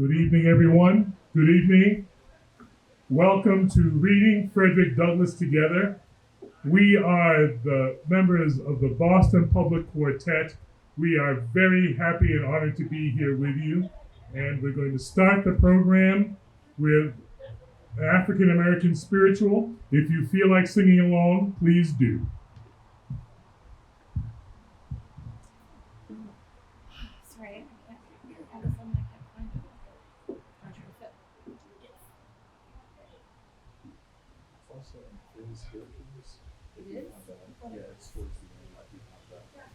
Good evening, everyone. Good evening. Welcome to Reading Frederick Douglass Together. We are the members of the Boston Public Quartet. We are very happy and honored to be here with you. And we're going to start the program with an African American spiritual. If you feel like singing along, please do. Sorry, I can't. All of a sudden, I can't find it. I'm trying to fit. Also, in the spirituals, if It you is? have that, yeah, it's towards the end, like you have that,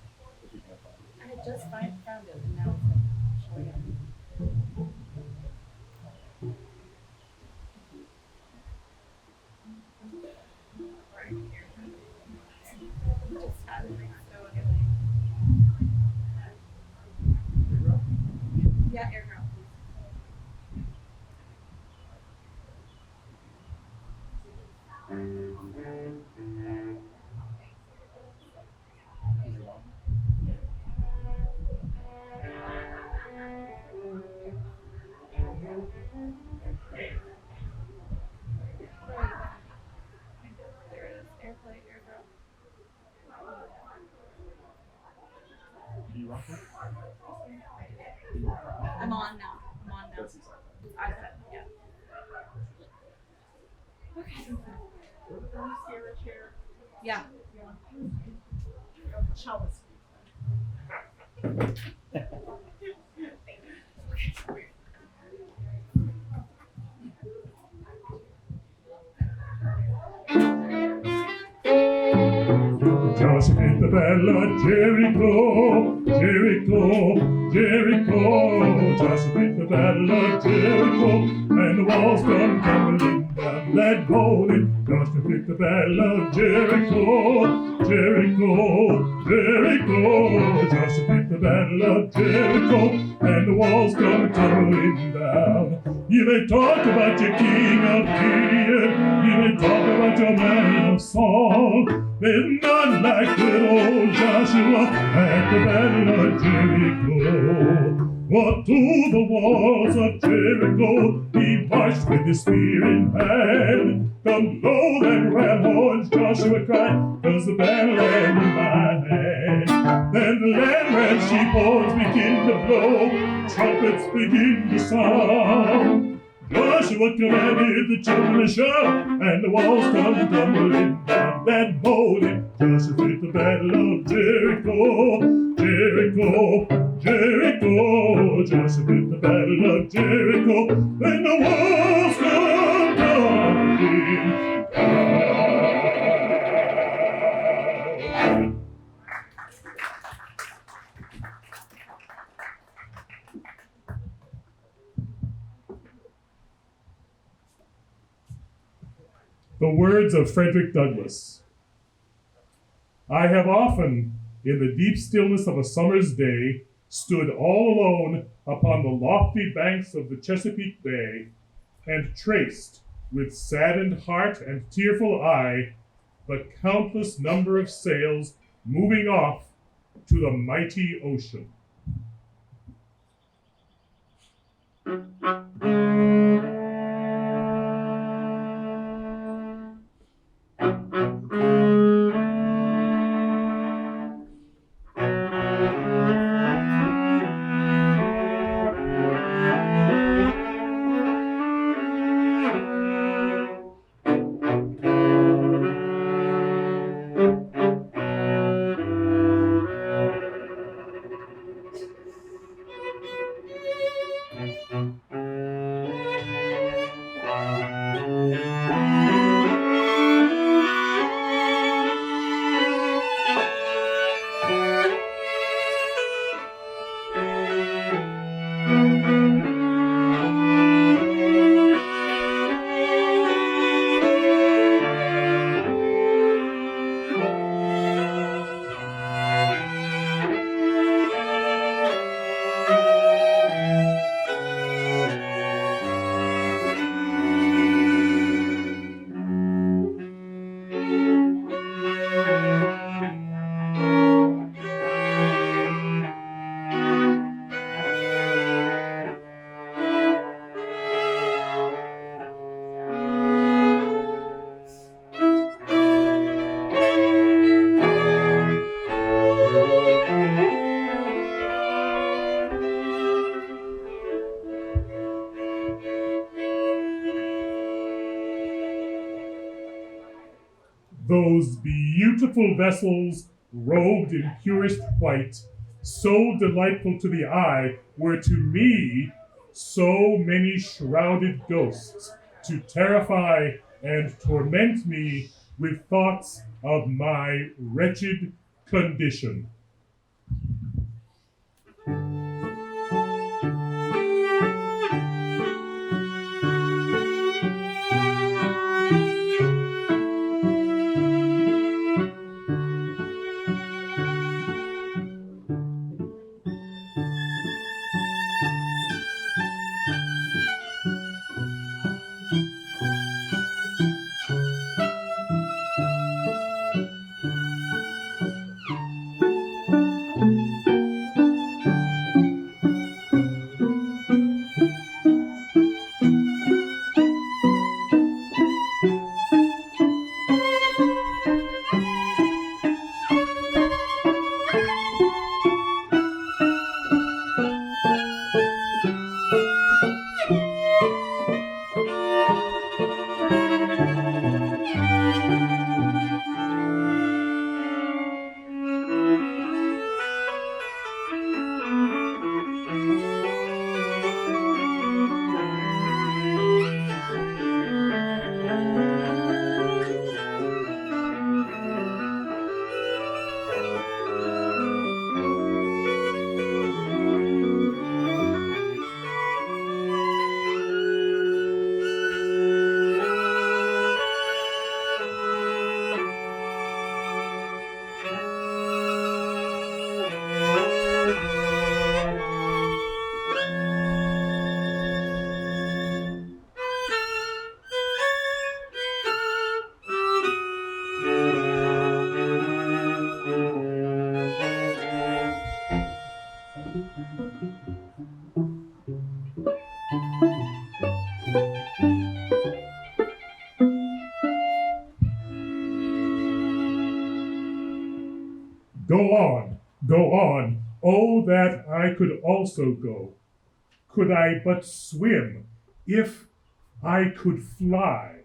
if you can't find it. I had just found it, and now it's like showing up. Right here. Just had it like so anyway. Yeah, air girl. There it is. Airplay, air girl. Do you rock that? I'm on now. I'm on now. That's exactly. I said, yeah. Okay. Yeah. Cellist. Just hit the battle of Jericho, Jericho, Jericho. Just hit the battle of Jericho, and the walls come tumbling down that holy. Just hit the battle of Jericho, Jericho, Jericho. Just hit the battle of Jericho, and the walls come tumbling down. You may talk about your king of Gideon, you may talk about your man of Saul. There's none like good old Joshua at the battle of Jericho. What to the walls of Jericho he marched with his spear in hand. Come blow them ram horns, Joshua cried, 'cause the battle is in my hand. Then the lamb and sheep horns begin to blow, trumpets begin to sound. Joshua commanded the children to shout, and the walls come tumbling down that holy. Joshua hit the battle of Jericho, Jericho, Jericho. Joshua hit the battle of Jericho, and the walls come tumbling down. The words of Frederick Douglass. I have often, in the deep stillness of a summer's day, stood all alone upon the lofty banks of the Chesapeake Bay, and traced, with saddened heart and tearful eye, the countless number of sails moving off to the mighty ocean. those beautiful vessels robed in purest white, so delightful to the eye, were to me so many shrouded ghosts to terrify and torment me with thoughts of my wretched condition. Go on, go on. Oh, that I could also go. Could I but swim, if I could fly.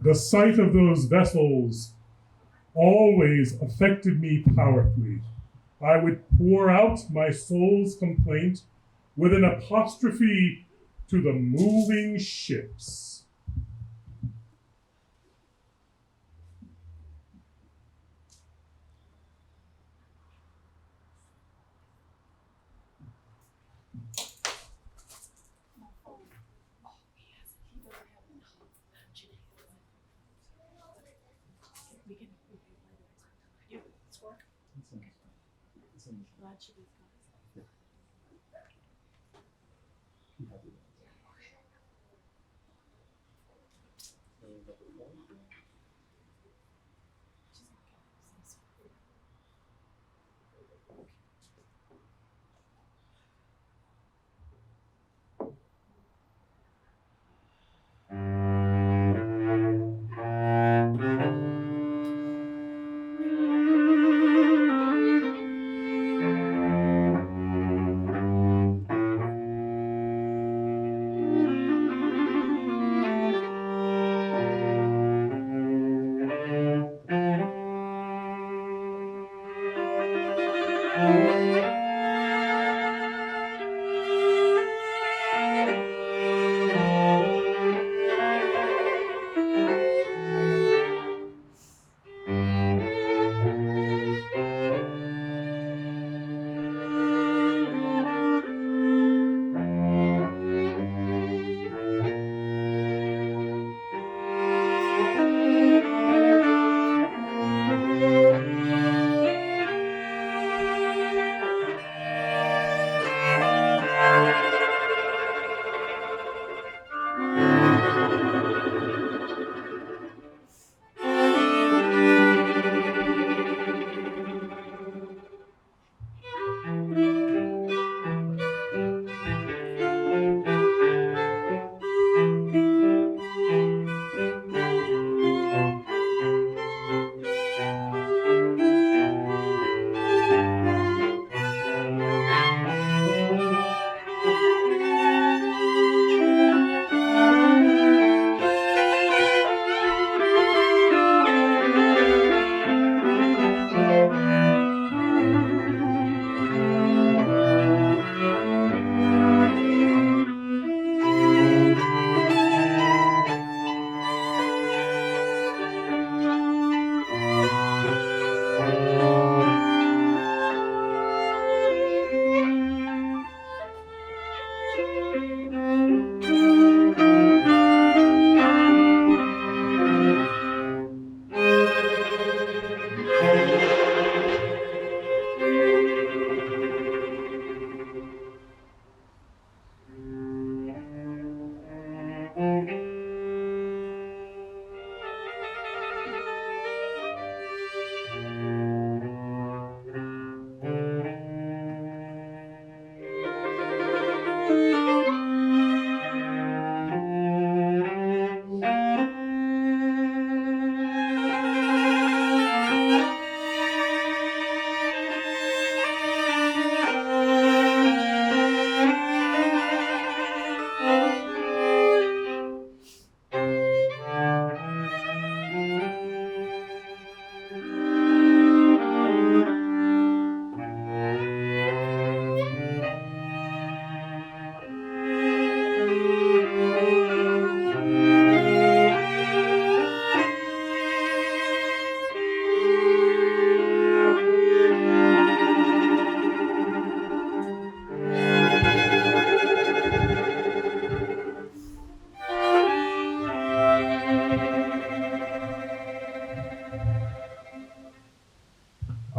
The sight of those vessels always affected me powerfully. I would pour out my soul's complaint with an apostrophe to the moving ships.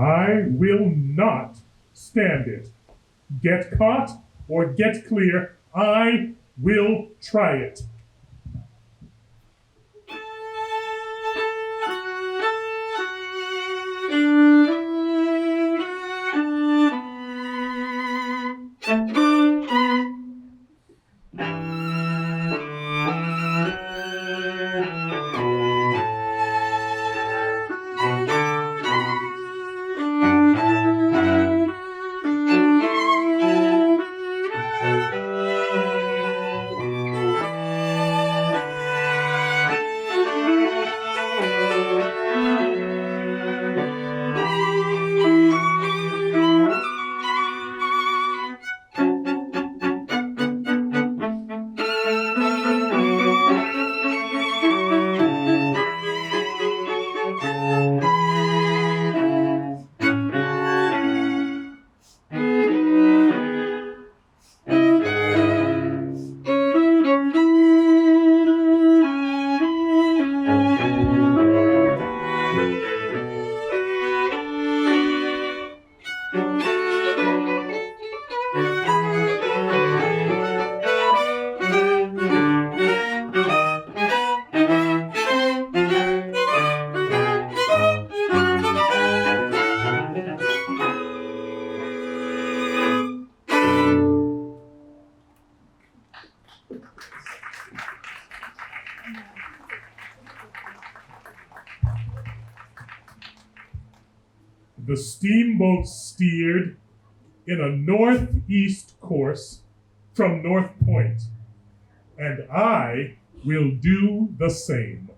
I will not stand it. Get caught or get clear, I will try it. The steamboat steered in a northeast course from North Point, and I will do the same.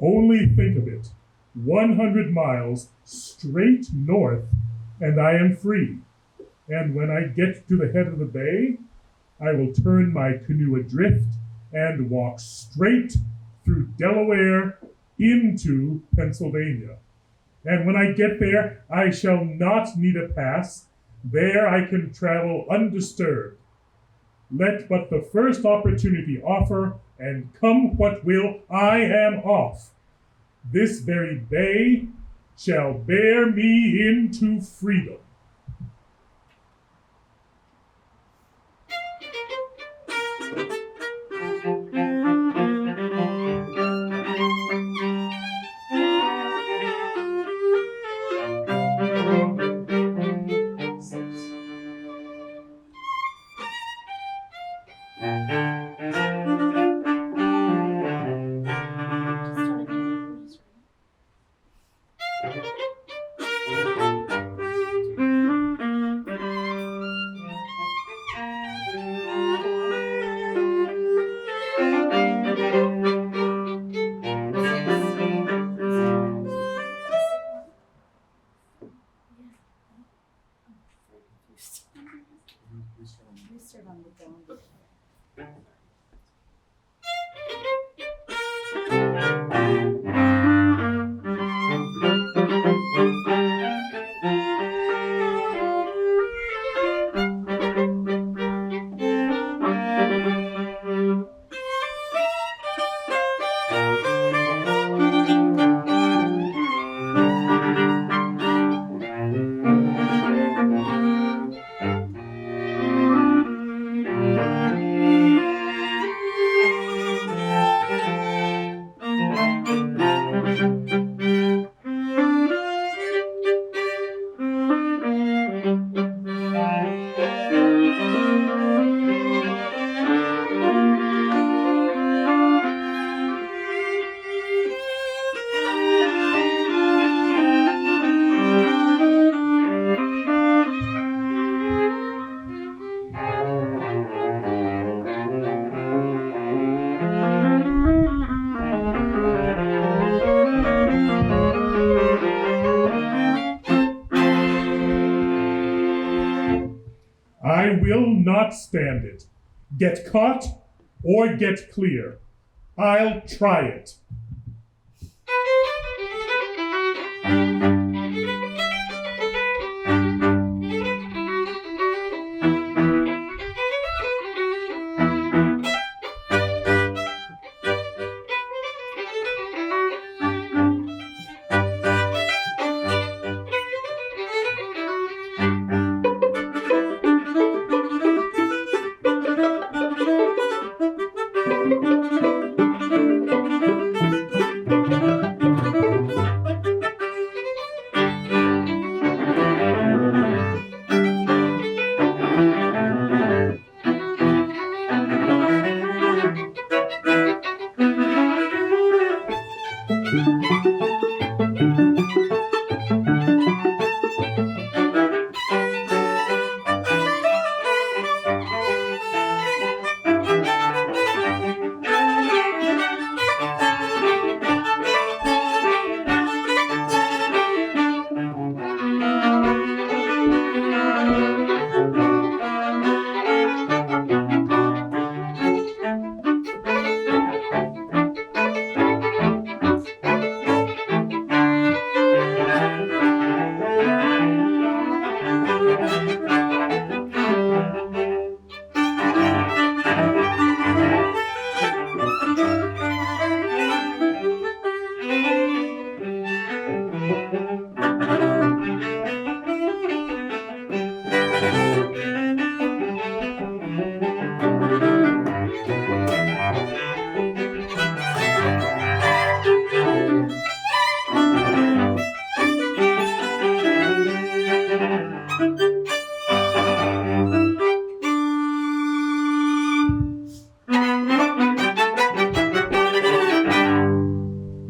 Only think of it, 100 miles straight north, and I am free. And when I get to the head of the bay, I will turn my canoe adrift and walk straight through Delaware into Pennsylvania. And when I get there, I shall not need a pass. There I can travel undisturbed. Let but the first opportunity offer, and come what will, I am off. This very bay shall bear me into freedom. will not stand it. Get caught or get clear. I'll try it.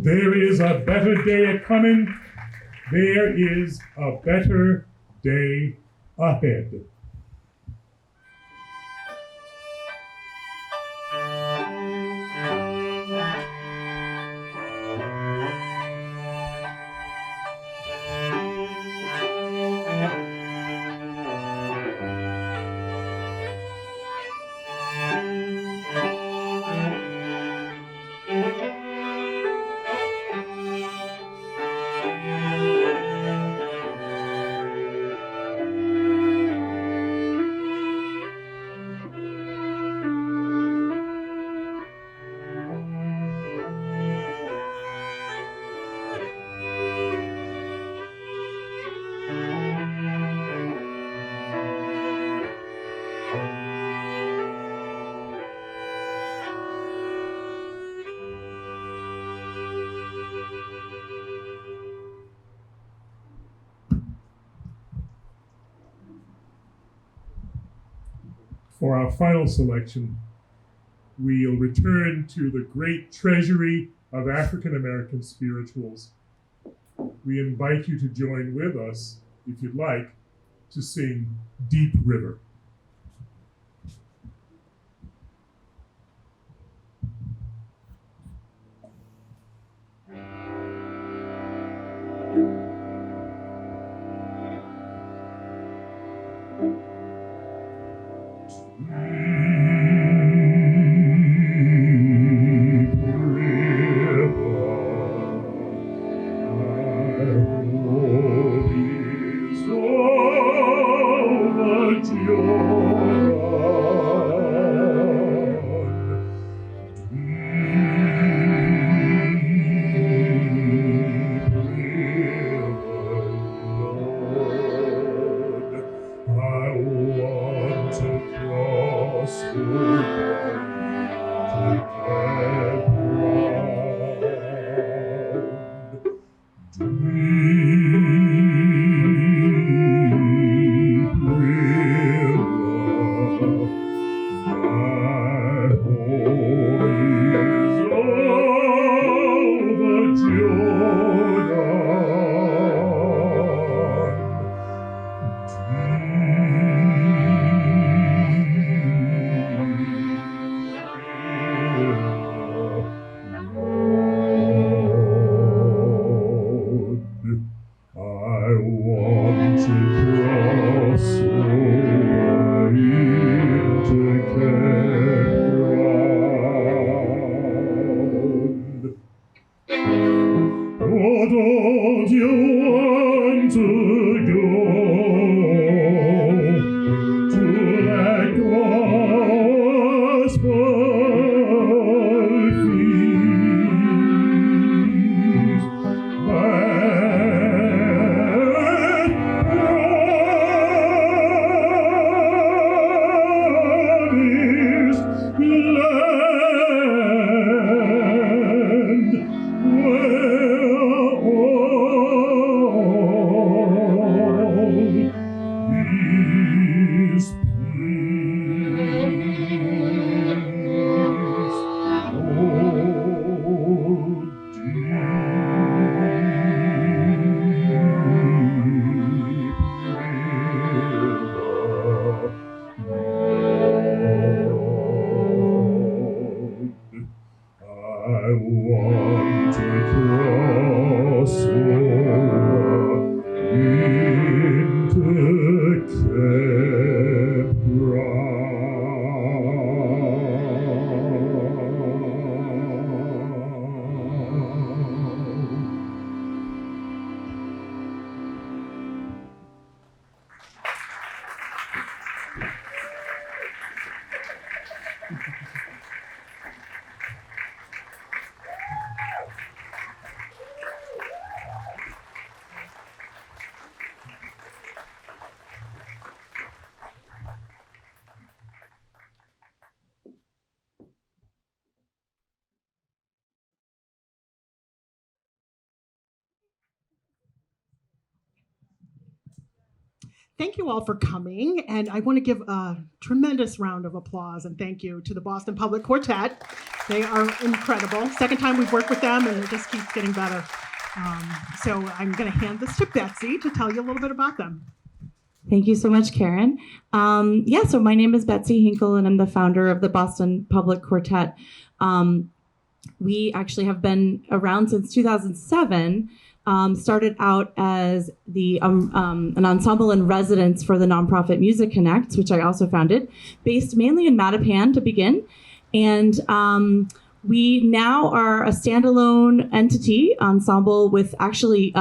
There is a better day a-coming. There is a better day ahead. For our final selection, we'll return to the great treasury of African American spirituals. We invite you to join with us, if you'd like, to sing Deep River. I want to cross over. Thank you all for coming, and I want to give a tremendous round of applause and thank you to the Boston Public Quartet. They are incredible. Second time we've worked with them, and it just keeps getting better. So I'm going to hand this to Betsy to tell you a little bit about them. Thank you so much, Karen. So my name is Betsy Hinkle, and I'm the founder of the Boston Public Quartet. We actually have been around since 2007. Started out as an ensemble in residence for the nonprofit Music Connect, which I also founded, based mainly in Mattapan to begin. And we now are a standalone entity ensemble with actually,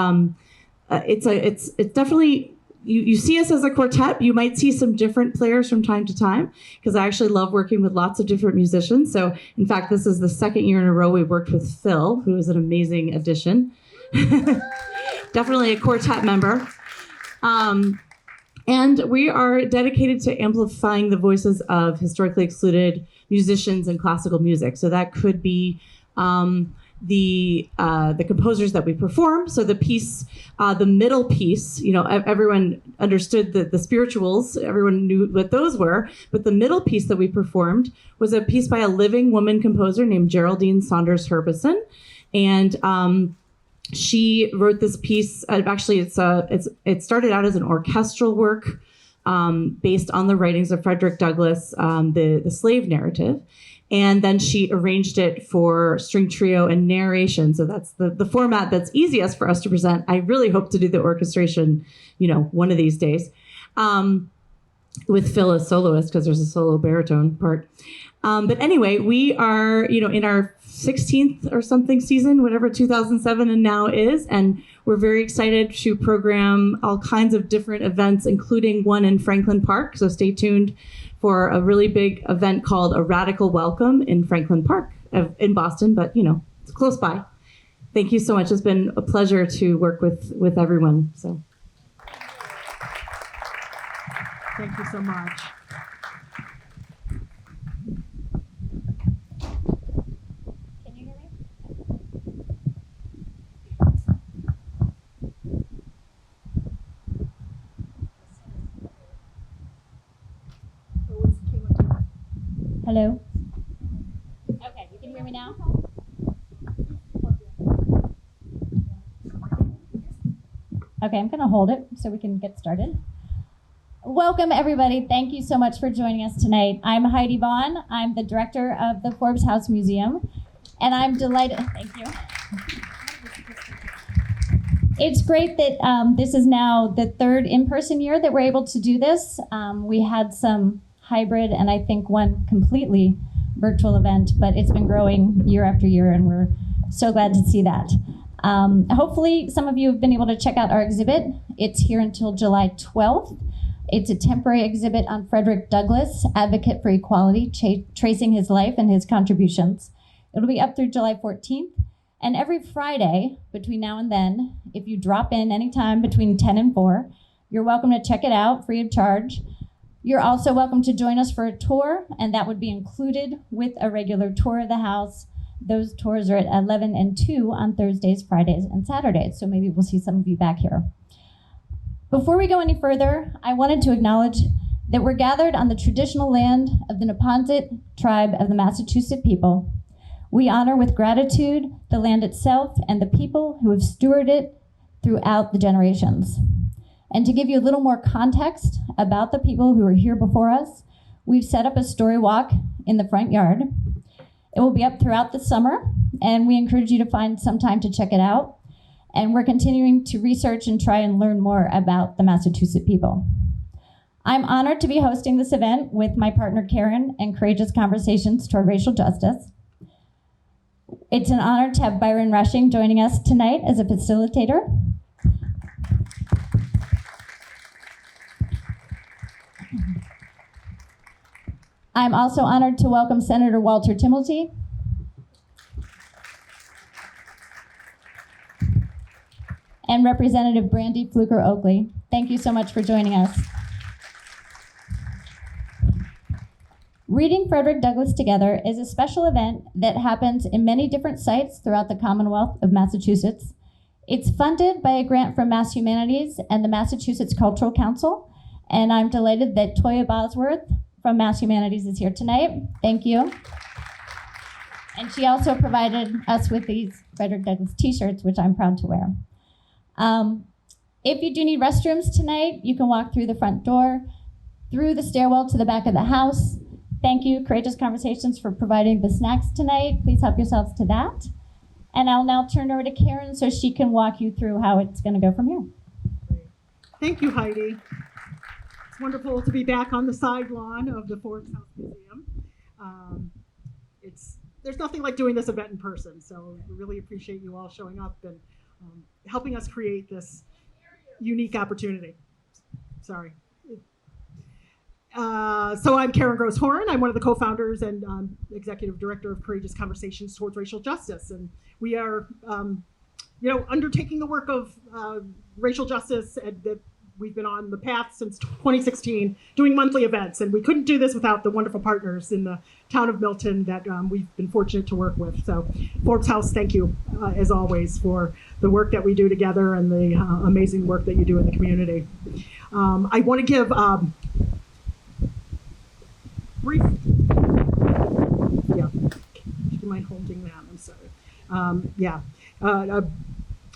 it's definitely, you see us as a quartet. You might see some different players from time to time, because I actually love working with lots of different musicians. So in fact, this is the second year in a row we've worked with Phil, who is an amazing addition. Definitely a quartet member. And we are dedicated to amplifying the voices of historically excluded musicians in classical music. So that could be the composers that we perform. So the piece, the middle piece, everyone understood the spirituals, everyone knew what those were, but the middle piece that we performed was a piece by a living woman composer named Geraldine Saunders Herbison. And she wrote this piece. Actually, it started out as an orchestral work based on the writings of Frederick Douglass, the slave narrative, and then she arranged it for string trio and narration. So that's the format that's easiest for us to present. I really hope to do the orchestration, one of these days, with Phil as soloist, because there's a solo baritone part. But anyway, we are, in our 16th or something season, whatever 2007 and now is, and we're very excited to program all kinds of different events, including one in Franklin Park. So stay tuned for a really big event called A Radical Welcome in Franklin Park in Boston, but it's close by. Thank you so much. It's been a pleasure to work with everyone. So Thank you so much. Can you hear me? Hello? Okay, you can hear me now? Okay, I'm gonna hold it so we can get started. Welcome, everybody. Thank you so much for joining us tonight. I'm Heidi Vaughn. I'm the director of the Forbes House Museum, and I'm delighted. Thank you. It's great that this is now the third in-person year that we're able to do this. We had some hybrid and I think one completely virtual event, but it's been growing year after year, and we're so glad to see that. Hopefully, some of you have been able to check out our exhibit. It's here until July 12th. It's a temporary exhibit on Frederick Douglass, advocate for equality, tracing his life and his contributions. It'll be up through July 14th. And every Friday between now and then, if you drop in anytime between 10 and 4, you're welcome to check it out free of charge. You're also welcome to join us for a tour, and that would be included with a regular tour of the house. Those tours are at 11 and 2 on Thursdays, Fridays, and Saturdays. So maybe we'll see some of you back here. Before we go any further, I wanted to acknowledge that we're gathered on the traditional land of the Neponset tribe of the Massachusetts people. We honor with gratitude the land itself and the people who have stewarded it throughout the generations. And to give you a little more context about the people who were here before us, we've set up a story walk in the front yard. It will be up throughout the summer, and we encourage you to find some time to check it out. And we're continuing to research and try and learn more about the Massachusetts people. I'm honored to be hosting this event with my partner Karen and Courageous Conversations Toward Racial Justice. It's an honor to have Byron Rushing joining us tonight as a facilitator. I'm also honored to welcome Senator Walter Timilty, and Representative Brandy Fluker Oakley. Thank you so much for joining us. Reading Frederick Douglass Together is a special event that happens in many different sites throughout the Commonwealth of Massachusetts. It's funded by a grant from Mass Humanities and the Massachusetts Cultural Council, And I'm delighted that Toya Bosworth from Mass Humanities is here tonight. Thank you. And she also provided us with these Frederick Douglass t-shirts, which I'm proud to wear. If you do need restrooms tonight, you can walk through the front door, through the stairwell to the back of the house. Thank you, Courageous Conversations, for providing the snacks tonight. Please help yourselves to that. And I'll now turn over to Karen so she can walk you through how it's going to go from here. Thank you, Heidi. It's wonderful to be back on the side lawn of the Forbes House Museum. There's nothing like doing this event in person, so we really appreciate you all showing up and helping us create this unique opportunity. Sorry. So I'm Karen Gross-Horan. I'm one of the co-founders and executive director of Courageous Conversations Towards Racial Justice, and we are, undertaking the work of racial justice that we've been on the path since 2016, doing monthly events, and we couldn't do this without the wonderful partners in the town of Milton that we've been fortunate to work with. So, Forbes House, thank you as always for the work that we do together and the amazing work that you do in the community. I want to give brief. Yeah, do you mind holding that? I'm sorry.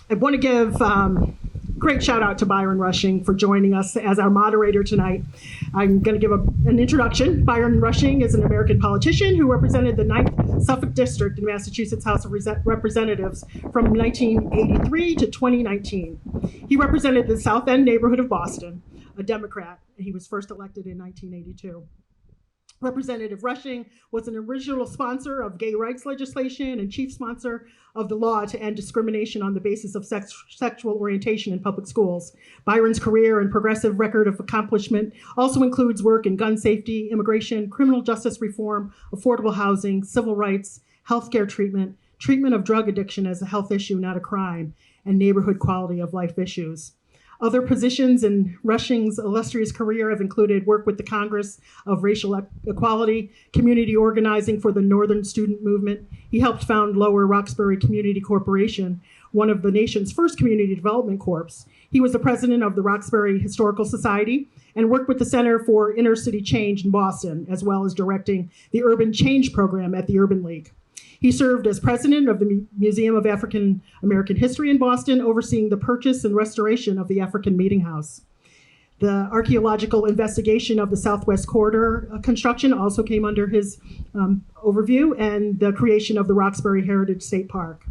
I want to give great shout out to Byron Rushing for joining us as our moderator tonight. I'm going to give an introduction. Byron Rushing is an American politician who represented the 9th Suffolk District in Massachusetts House of Representatives from 1983 to 2019. He represented the South End neighborhood of Boston, a Democrat, and he was first elected in 1982. Representative Rushing was an original sponsor of gay rights legislation and chief sponsor of the law to end discrimination on the basis of sexual orientation in public schools. Byron's career and progressive record of accomplishment also includes work in gun safety, immigration, criminal justice reform, affordable housing, civil rights, healthcare treatment, treatment of drug addiction as a health issue, not a crime, and neighborhood quality of life issues. Other positions in Rushing's illustrious career have included work with the Congress of Racial Equality, community organizing for the Northern Student Movement. He helped found Lower Roxbury Community Corporation, one of the nation's first community development corps. He was the president of the Roxbury Historical Society and worked with the Center for Inner City Change in Boston, as well as directing the Urban Change Program at the Urban League. He served as president of the Museum of African American History in Boston, overseeing the purchase and restoration of the African Meeting House. The archaeological investigation of the Southwest Corridor construction also came under his overview, and the creation of the Roxbury Heritage State Park.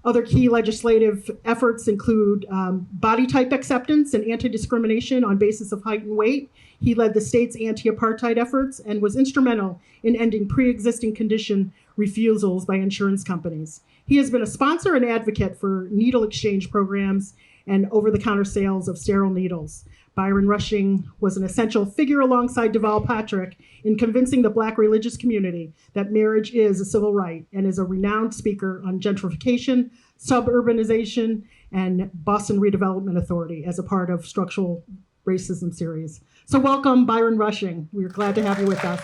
Other key legislative efforts include body type acceptance and anti-discrimination on basis of height and weight. He led the state's anti-apartheid efforts and was instrumental in ending pre-existing condition refusals by insurance companies. He has been a sponsor and advocate for needle exchange programs and over-the-counter sales of sterile needles. Byron Rushing was an essential figure alongside Deval Patrick in convincing the Black religious community that marriage is a civil right, and is a renowned speaker on gentrification, suburbanization, and Boston Redevelopment Authority as a part of Structural Racism series. So welcome, Byron Rushing. We're glad to have you with us.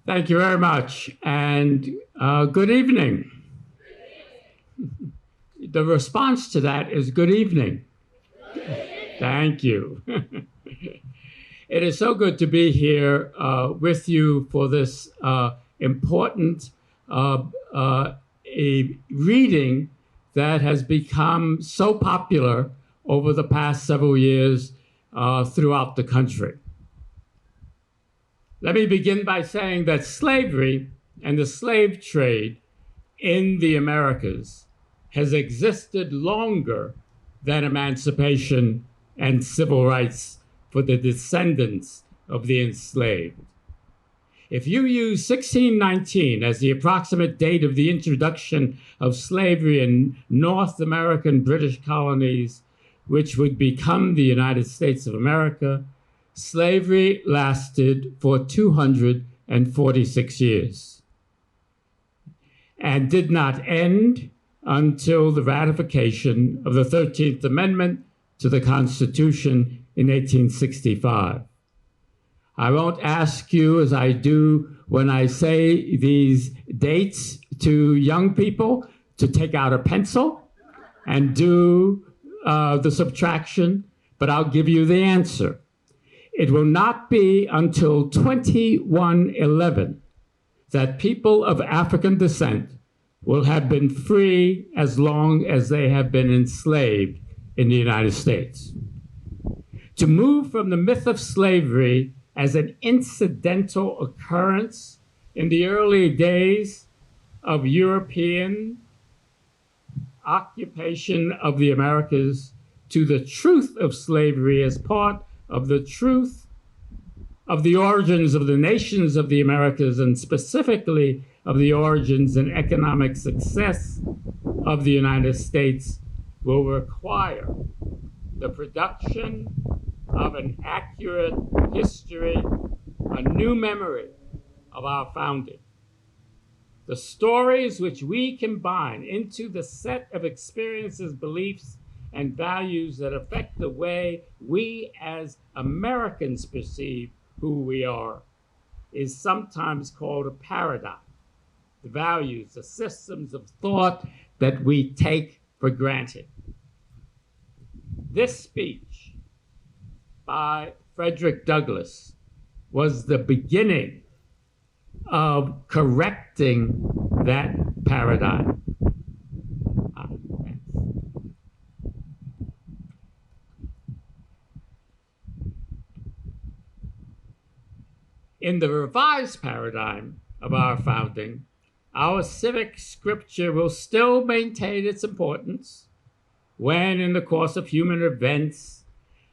Thank you very much, and good evening. The response to that is good evening. Thank you. It is so good to be here with you for this important a reading that has become so popular over the past several years throughout the country. Let me begin by saying that slavery and the slave trade in the Americas has existed longer than emancipation and civil rights for the descendants of the enslaved. If you use 1619 as the approximate date of the introduction of slavery in North American British colonies, which would become the United States of America, slavery lasted for 246 years and did not end until the ratification of the 13th Amendment to the Constitution in 1865. I won't ask you, as I do when I say these dates to young people, to take out a pencil and do the subtraction, but I'll give you the answer. It will not be until 2111 that people of African descent will have been free as long as they have been enslaved in the United States. To move from the myth of slavery as an incidental occurrence in the early days of European occupation of the Americas to the truth of slavery as part of the truth of the origins of the nations of the Americas, and specifically of the origins and economic success of the United States, will require the production of an accurate history, a new memory of our founding. The stories which we combine into the set of experiences, beliefs, and values that affect the way we as Americans perceive who we are is sometimes called a paradigm. The values, the systems of thought that we take for granted. This speech by Frederick Douglass was the beginning of correcting that paradigm. In the revised paradigm of our founding, our civic scripture will still maintain its importance when, in the course of human events,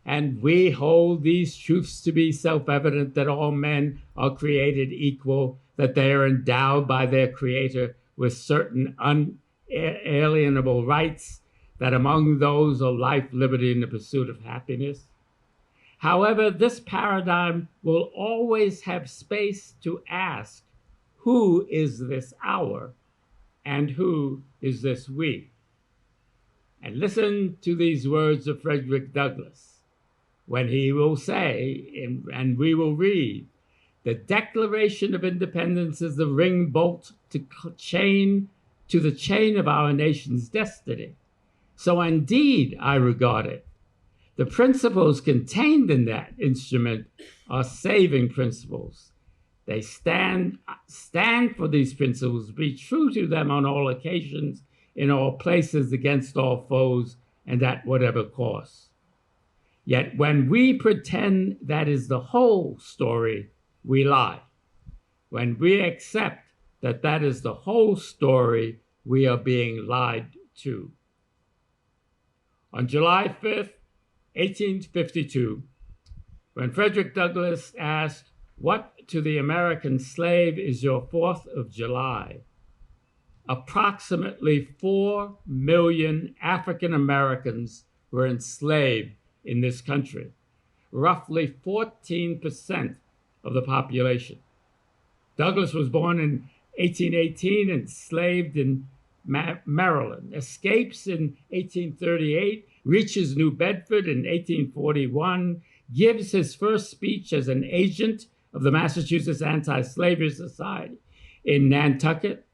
and we hold these truths to be self-evident, that all men are created equal, that they are endowed by their Creator with certain unalienable rights, that among those are life, liberty, and the pursuit of happiness. However, this paradigm will always have space to ask, who is this our, and who is this we? And listen to these words of Frederick Douglass, when he will say, and we will read, the Declaration of Independence is the ring bolt to the chain of our nation's destiny. So indeed, I regard it. The principles contained in that instrument are saving principles. They stand for these principles, be true to them on all occasions, in all places, against all foes, and at whatever cost. Yet when we pretend that is the whole story, we lie. When we accept that that is the whole story, we are being lied to. On July 5th, 1852, when Frederick Douglass asked, "What to the American slave is your 4th of July?" approximately 4 million African Americans were enslaved in this country, roughly 14% of the population. Douglass was born in 1818, enslaved in Maryland, escapes in 1838, reaches New Bedford in 1841, gives his first speech as an agent of the Massachusetts Anti-Slavery Society in Nantucket,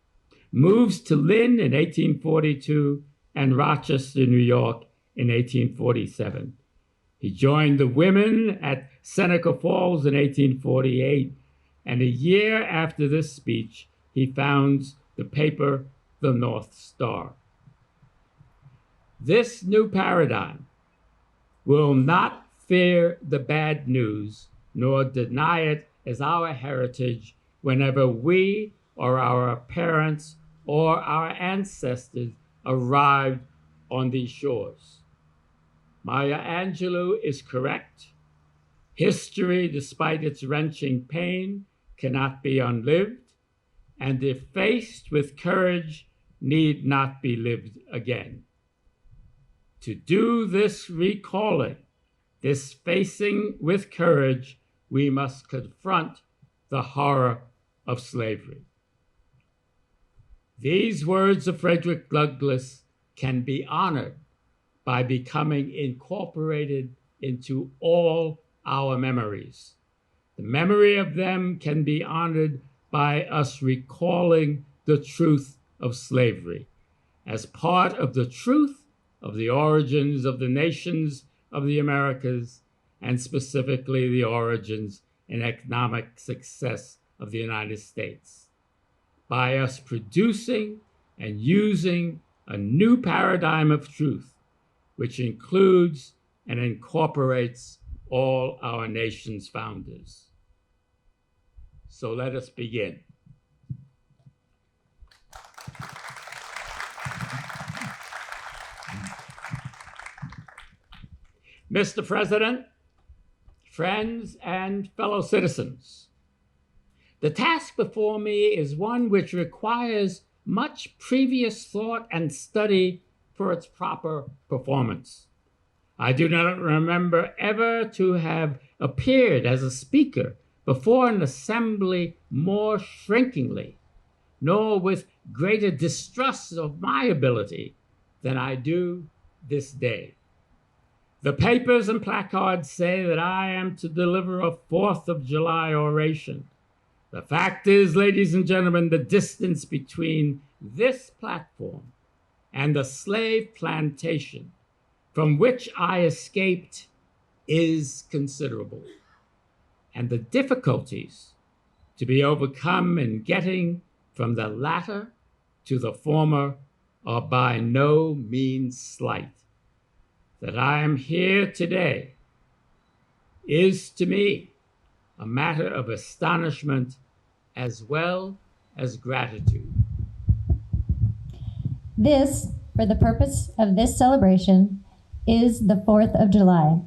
moves to Lynn in 1842, and Rochester, New York in 1847. He joined the women at Seneca Falls in 1848, and a year after this speech, he founds the paper The North Star. This new paradigm will not fear the bad news, nor deny it as our heritage whenever we or our parents or our ancestors arrived on these shores. Maya Angelou is correct. History, despite its wrenching pain, cannot be unlived, and if faced with courage, need not be lived again. To do this recalling, this facing with courage, we must confront the horror of slavery. These words of Frederick Douglass can be honored by becoming incorporated into all our memories. The memory of them can be honored by us recalling the truth of slavery as part of the truth of the origins of the nations of the Americas, and specifically the origins and economic success of the United States, by us producing and using a new paradigm of truth, which includes and incorporates all our nation's founders. So let us begin. Mr. President, friends, and fellow citizens, the task before me is one which requires much previous thought and study for its proper performance. I do not remember ever to have appeared as a speaker before an assembly more shrinkingly, nor with greater distrust of my ability than I do this day. The papers and placards say that I am to deliver a 4th of July oration. The fact is, ladies and gentlemen, the distance between this platform and the slave plantation from which I escaped is considerable, and the difficulties to be overcome in getting from the latter to the former are by no means slight. That I am here today is to me a matter of astonishment as well as gratitude. This, for the purpose of this celebration, is the 4th of July.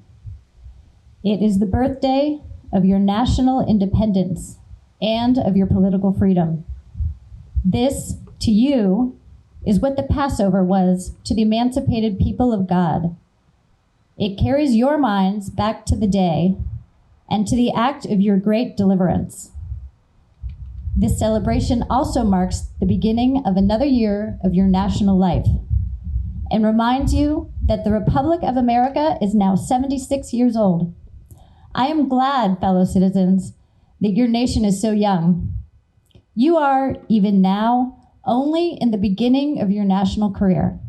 It is the birthday of your national independence and of your political freedom. This, to you, is what the Passover was to the emancipated people of God. It carries your minds back to the day and to the act of your great deliverance. This celebration also marks the beginning of another year of your national life and reminds you that the Republic of America is now 76 years old. I am glad, fellow citizens, that your nation is so young. You are, even now, only in the beginning of your national career,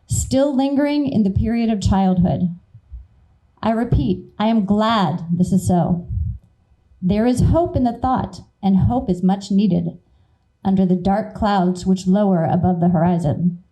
still lingering in the period of childhood. I repeat, I am glad this is so. There is hope in the thought, and hope is much needed under the dark clouds which lower above the horizon.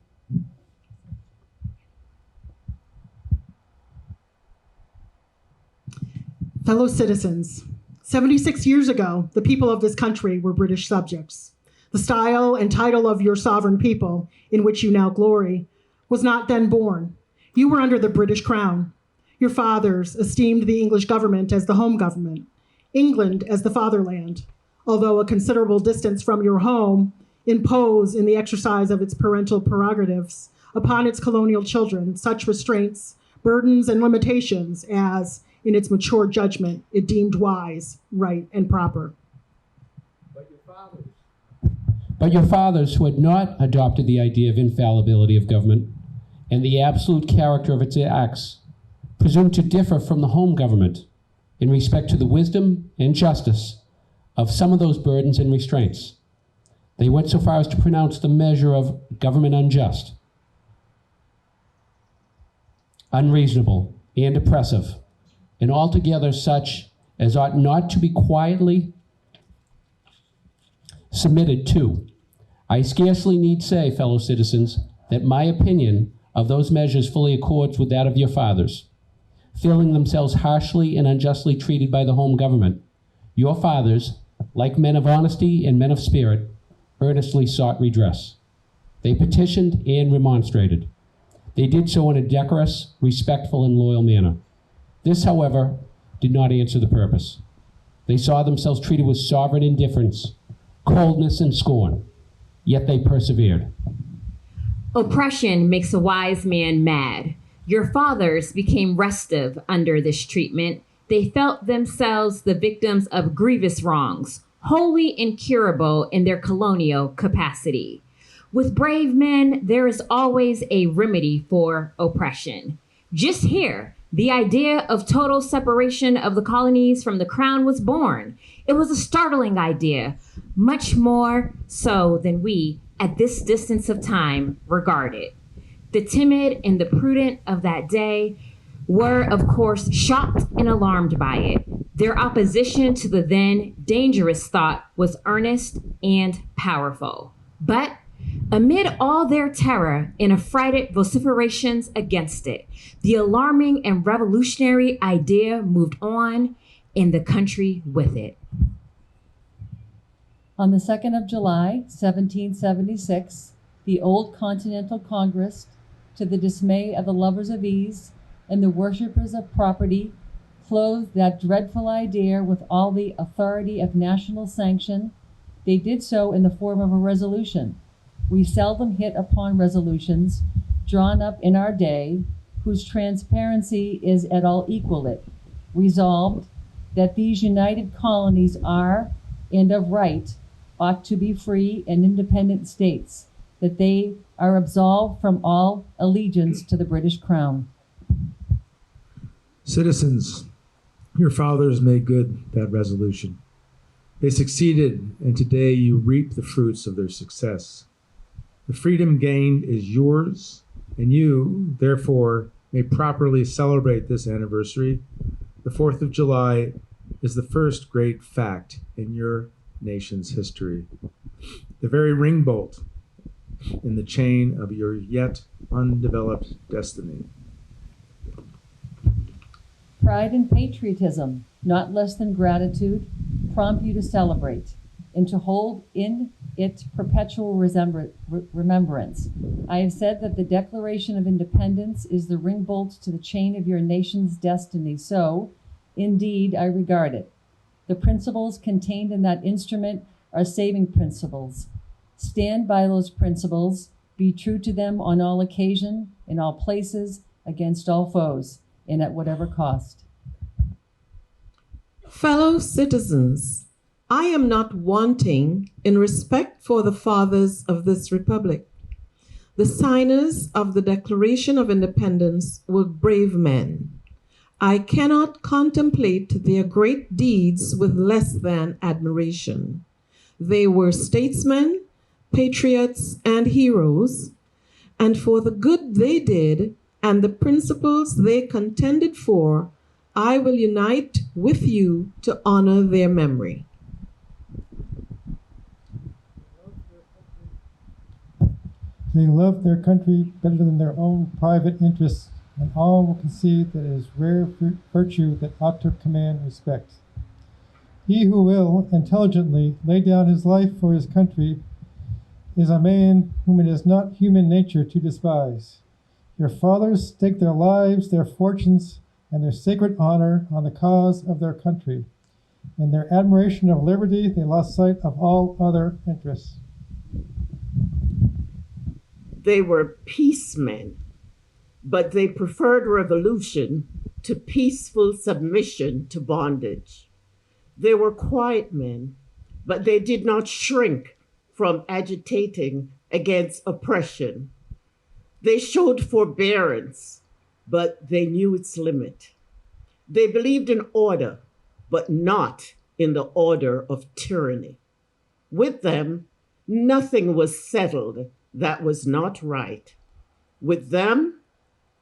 Fellow citizens, 76 years ago, the people of this country were British subjects. The style and title of your sovereign people, in which you now glory, was not then born. You were under the British crown. Your fathers esteemed the English government as the home government, England as the fatherland, although a considerable distance from your home, impose in the exercise of its parental prerogatives upon its colonial children such restraints, burdens, and limitations as, in its mature judgment, it deemed wise, right, and proper. But your fathers, who had not adopted the idea of infallibility of government and the absolute character of its acts, presumed to differ from the home government in respect to the wisdom and justice of some of those burdens and restraints. They went so far as to pronounce the measure of government unjust, unreasonable, and oppressive, and altogether such as ought not to be quietly submitted to. I scarcely need say, fellow citizens, that my opinion of those measures fully accords with that of your fathers. Feeling themselves harshly and unjustly treated by the home government, your fathers, like men of honesty and men of spirit, earnestly sought redress. They petitioned and remonstrated. They did so in a decorous, respectful, and loyal manner. This, however, did not answer the purpose. They saw themselves treated with sovereign indifference, coldness, and scorn, yet they persevered. Oppression makes a wise man mad. Your fathers became restive under this treatment. They felt themselves the victims of grievous wrongs, wholly incurable in their colonial capacity. With brave men, there is always a remedy for oppression. Just here, The idea of total separation of the colonies from the crown was born. It was a startling idea, much more so than we, at this distance of time, regard it. The timid and the prudent of that day were, of course, shocked and alarmed by it. Their opposition to the then dangerous thought was earnest and powerful. But amid all their terror and affrighted vociferations against it, the alarming and revolutionary idea moved on, and the country with it. On the 2nd of July, 1776, the Old Continental Congress, to the dismay of the lovers of ease and the worshippers of property, clothed that dreadful idea with all the authority of national sanction. They did so in the form of a resolution. We seldom hit upon resolutions drawn up in our day whose transparency is at all equal it. Resolved that these united colonies are, and of right, ought to be free and independent states, that they are absolved from all allegiance to the British Crown. Citizens, your fathers made good that resolution. They succeeded, and today you reap the fruits of their success. The freedom gained is yours, and you, therefore, may properly celebrate this anniversary. The 4th of July is the first great fact in your nation's history. The very ring bolt in the chain of your yet undeveloped destiny. Pride and patriotism, not less than gratitude, prompt you to celebrate and to hold in it perpetual remembrance. I have said that the Declaration of Independence is the ring bolt to the chain of your nation's destiny. So, indeed, I regard it. The principles contained in that instrument are saving principles. Stand by those principles, be true to them on all occasion, in all places, against all foes, and at whatever cost. Fellow citizens, I am not wanting in respect for the fathers of this republic. The signers of the Declaration of Independence were brave men. I cannot contemplate their great deeds with less than admiration. They were statesmen, patriots, and heroes, and for the good they did and the principles they contended for, I will unite with you to honor their memory. They love their country better than their own private interests, and all will concede that it is rare virtue that ought to command respect. He who will intelligently lay down his life for his country is a man whom it is not human nature to despise. Your fathers staked their lives, their fortunes, and their sacred honor on the cause of their country. In their admiration of liberty, they lost sight of all other interests. They were peacemen, but they preferred revolution to peaceful submission to bondage. They were quiet men, but they did not shrink from agitating against oppression. They showed forbearance, but they knew its limit. They believed in order, but not in the order of tyranny. With them, nothing was settled that was not right. With them,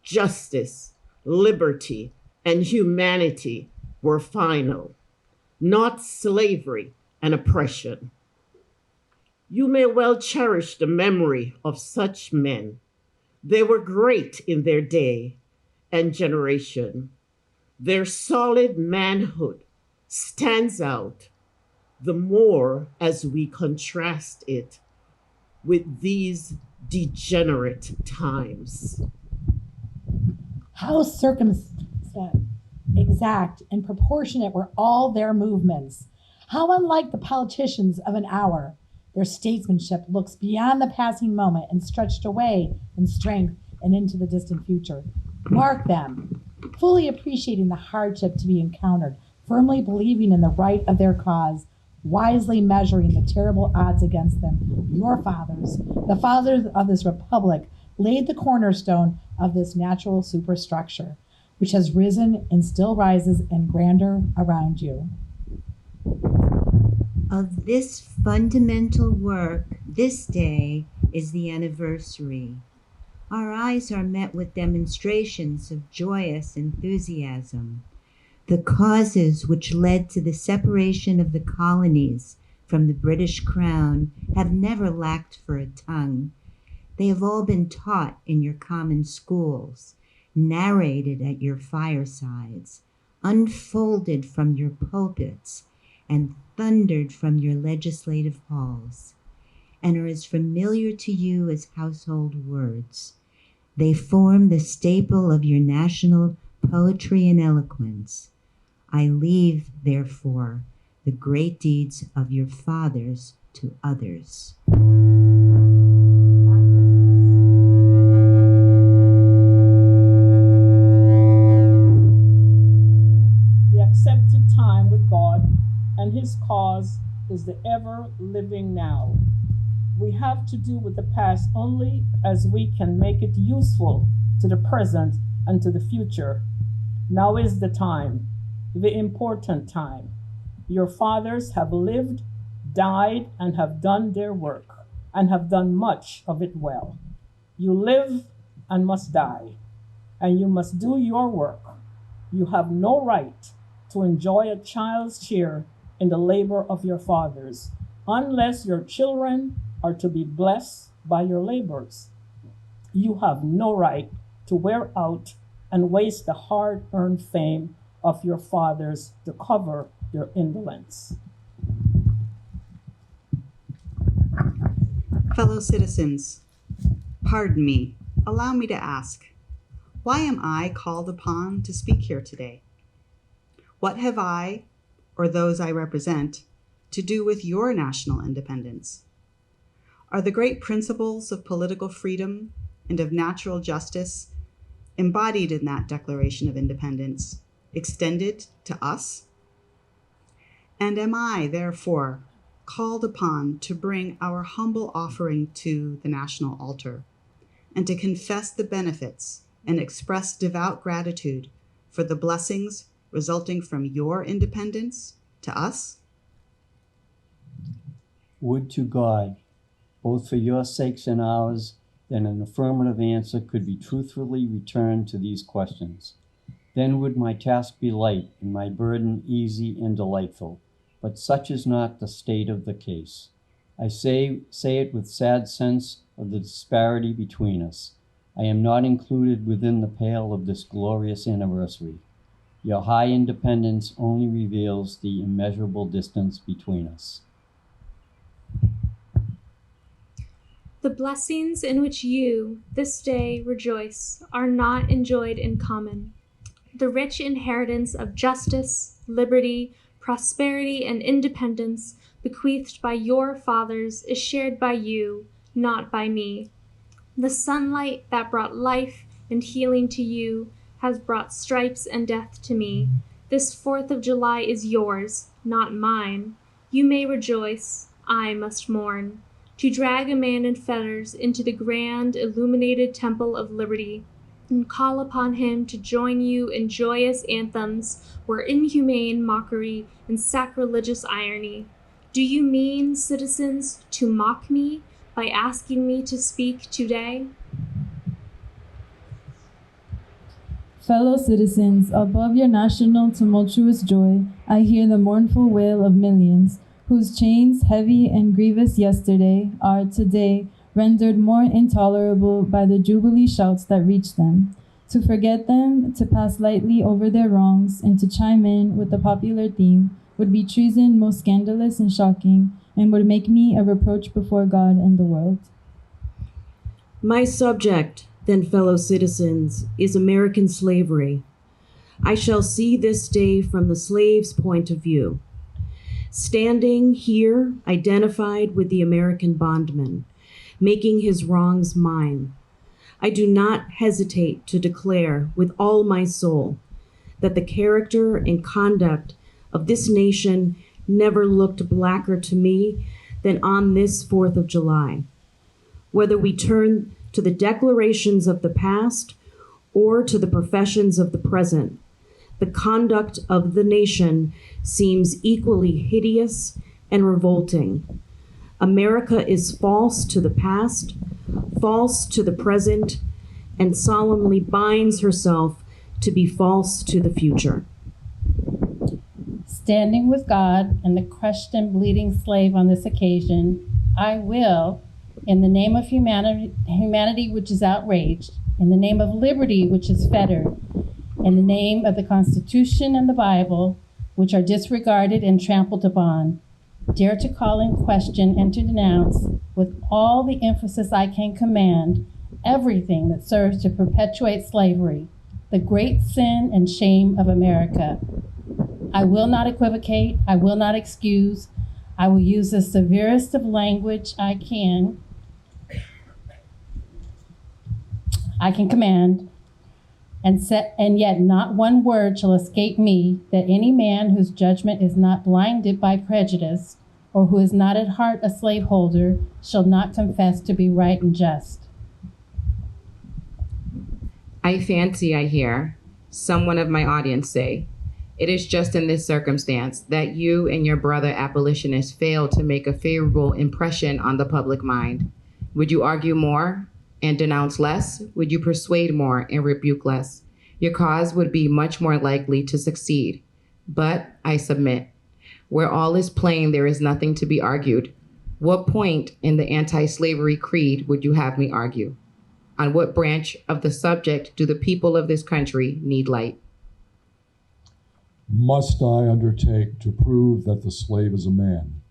justice, liberty, and humanity were final, not slavery and oppression. You may well cherish the memory of such men. They were great in their day and generation. Their solid manhood stands out the more as we contrast it with these degenerate times. How circumspect, exact, and proportionate were all their movements. How unlike the politicians of an hour. Their statesmanship looks beyond the passing moment and stretched away in strength and into the distant future. Mark them, fully appreciating the hardship to be encountered, firmly believing in the right of their cause, wisely measuring the terrible odds against them. Your fathers, the fathers of this republic, laid the cornerstone of this natural superstructure. which has risen and still rises in grandeur around you. Of this fundamental work, this day is the anniversary. Our eyes are met with demonstrations of joyous enthusiasm. The causes which led to the separation of the colonies from the British Crown have never lacked for a tongue. They have all been taught in your common schools, narrated at your firesides, unfolded from your pulpits, and thundered from your legislative halls, and are as familiar to you as household words. They form the staple of your national poetry and eloquence. I leave, therefore, the great deeds of your fathers to others. The accepted time with God and his cause is the ever-living now. We have to do with the past only as we can make it useful to the present and to the future. Now is the time, the important time. Your fathers have lived, died, and have done their work, and have done much of it well. You live and must die, and you must do your work. You have no right to enjoy a child's share in the labor of your fathers, unless your children are to be blessed by your labors. You have no right to wear out and waste the hard-earned fame of your fathers to cover your indolence. Fellow citizens, pardon me, allow me to ask, why am I called upon to speak here today? What have I, or those I represent, to do with your national independence? Are the great principles of political freedom and of natural justice embodied in that Declaration of Independence extended to us? And am I, therefore, called upon to bring our humble offering to the national altar and to confess the benefits and express devout gratitude for the blessings resulting from your independence to us? Would to God, both for your sakes and ours, that an affirmative answer could be truthfully returned to these questions. Then would my task be light and my burden easy and delightful, but such is not the state of the case. I say it with sad sense of the disparity between us. I am not included within the pale of this glorious anniversary. Your high independence only reveals the immeasurable distance between us. The blessings in which you, this day, rejoice are not enjoyed in common. The rich inheritance of justice, liberty, prosperity, and independence bequeathed by your fathers is shared by you, not by me. The sunlight that brought life and healing to you has brought stripes and death to me. This 4th of July is yours, not mine. You may rejoice, I must mourn. To drag a man in fetters into the grand illuminated temple of liberty and call upon him to join you in joyous anthems were inhumane mockery and sacrilegious irony. Do you mean, citizens, to mock me by asking me to speak today? Fellow citizens, above your national tumultuous joy, I hear the mournful wail of millions, whose chains, heavy and grievous yesterday, are today rendered more intolerable by the jubilee shouts that reach them. To forget them, to pass lightly over their wrongs, and to chime in with the popular theme would be treason most scandalous and shocking, and would make me a reproach before God and the world. My subject, then, fellow citizens, is American slavery. I shall see this day from the slave's point of view. Standing here, identified with the American bondman, making his wrongs mine, I do not hesitate to declare with all my soul that the character and conduct of this nation never looked blacker to me than on this 4th of July. Whether we turn to the declarations of the past or to the professions of the present. The conduct of the nation seems equally hideous and revolting. America is false to the past, false to the present, and solemnly binds herself to be false to the future. Standing with God and the crushed and bleeding slave on this occasion, I will, in the name of humanity which is outraged, in the name of liberty which is fettered, in the name of the Constitution and the Bible, which are disregarded and trampled upon, dare to call in question and to denounce, with all the emphasis I can command, everything that serves to perpetuate slavery, the great sin and shame of America. I will not equivocate, I will not excuse, I will use the severest of language I can command, and yet not one word shall escape me, that any man whose judgment is not blinded by prejudice, or who is not at heart a slaveholder, shall not confess to be right and just. I fancy I hear someone of my audience say, it is just in this circumstance that you and your brother abolitionists failed to make a favorable impression on the public mind. Would you argue more and denounce less? Would you persuade more and rebuke less? Your cause would be much more likely to succeed. But I submit, where all is plain, there is nothing to be argued. What point in the anti-slavery creed would you have me argue? On what branch of the subject do the people of this country need light? Must I undertake to prove that the slave is a man?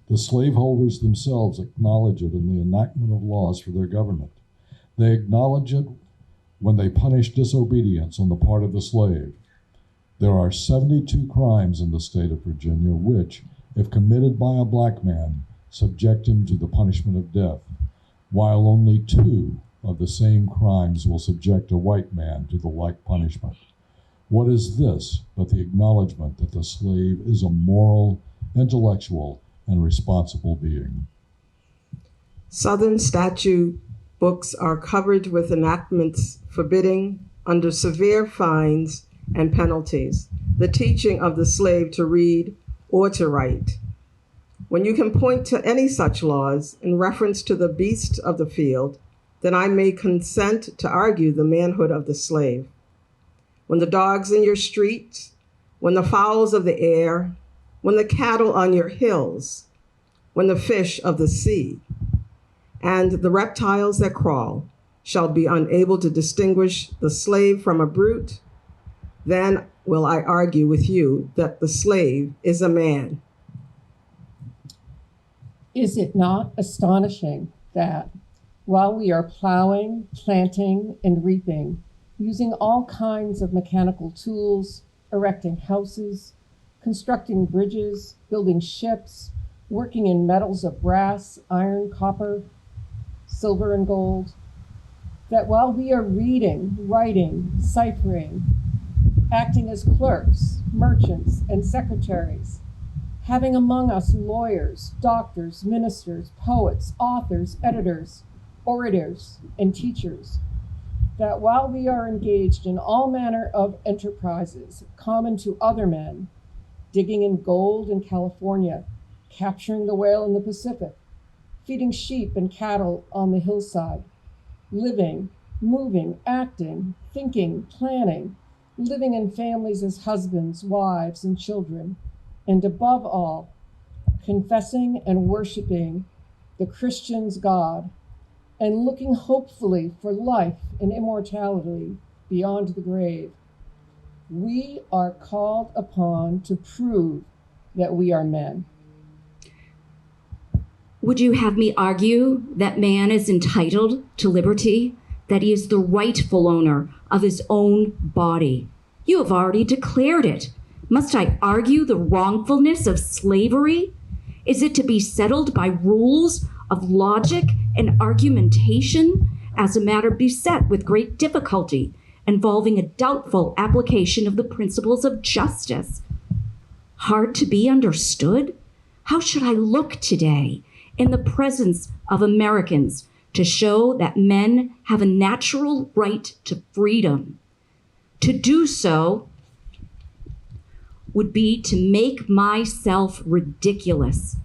The slaveholders themselves acknowledge it in the enactment of laws for their government. They acknowledge it when they punish disobedience on the part of the slave. There are 72 crimes in the state of Virginia which, if committed by a black man, subject him to the punishment of death, while only 2 of the same crimes will subject a white man to the like punishment. What is this but the acknowledgement that the slave is a moral, intellectual, and responsible being? Southern statute books are covered with enactments forbidding, under severe fines and penalties, the teaching of the slave to read or to write. When you can point to any such laws in reference to the beast of the field, then I may consent to argue the manhood of the slave. When the dogs in your street, when the fowls of the air, when the cattle on your hills, when the fish of the sea, and the reptiles that crawl shall be unable to distinguish the slave from a brute, then will I argue with you that the slave is a man. Is it not astonishing that while we are plowing, planting, and reaping, using all kinds of mechanical tools, erecting houses, constructing bridges, building ships, working in metals of brass, iron, copper, silver, and gold, that while we are reading, writing, ciphering, acting as clerks, merchants, and secretaries, having among us lawyers, doctors, ministers, poets, authors, editors, orators, and teachers, that while we are engaged in all manner of enterprises common to other men, digging in gold in California, capturing the whale in the Pacific, feeding sheep and cattle on the hillside, living, moving, acting, thinking, planning, living in families as husbands, wives, and children, and above all, confessing and worshiping the Christian's God, and looking hopefully for life and immortality beyond the grave, we are called upon to prove that we are men. Would you have me argue that man is entitled to liberty, that he is the rightful owner of his own body? You have already declared it. Must I argue the wrongfulness of slavery? Is it to be settled by rules of logic and argumentation as a matter beset with great difficulty, involving a doubtful application of the principles of justice? Hard to be understood? How should I look today in the presence of Americans to show that men have a natural right to freedom. To do so would be to make myself ridiculous,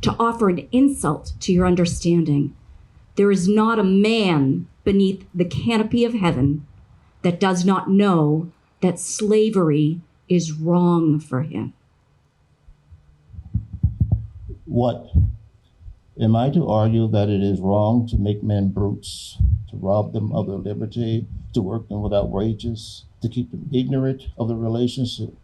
to offer an insult to your understanding. There is not a man beneath the canopy of heaven that does not know that slavery is wrong for him. What? Am I to argue that it is wrong to make men brutes, to rob them of their liberty, to work them without wages, to keep them ignorant of the relationship,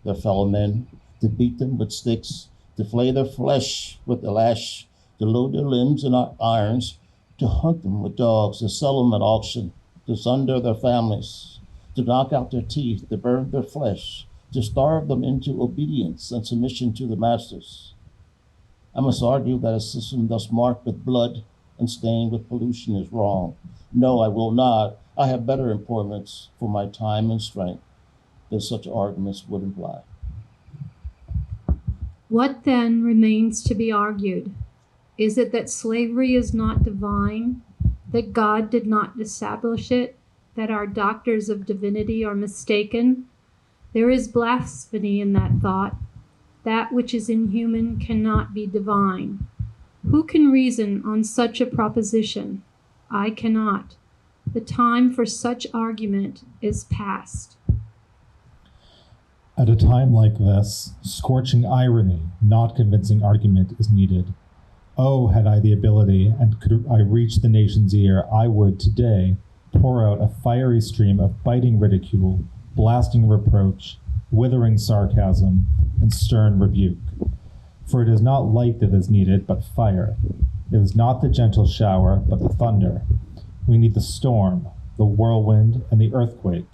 their fellow men, to beat them with sticks, to flay their flesh with the lash, to load their limbs in irons, to hunt them with dogs, to sell them at auction, to sunder their families, to knock out their teeth, to burn their flesh, to starve them into obedience and submission to the masters? I must argue that a system thus marked with blood and stained with pollution is wrong. No, I will not. I have better employments for my time and strength than such arguments would imply. What then remains to be argued? Is it that slavery is not divine, that God did not establish it, that our doctors of divinity are mistaken? There is blasphemy in that thought. That which is inhuman cannot be divine. Who can reason on such a proposition? I cannot. The time for such argument is past. At a time like this, scorching irony, not convincing argument, is needed. Oh, had I the ability, and could I reach the nation's ear, I would today pour out a fiery stream of biting ridicule, blasting reproach, withering sarcasm, and stern rebuke. For it is not light that is needed, but fire. It is not the gentle shower, but the thunder. We need the storm, the whirlwind, and the earthquake.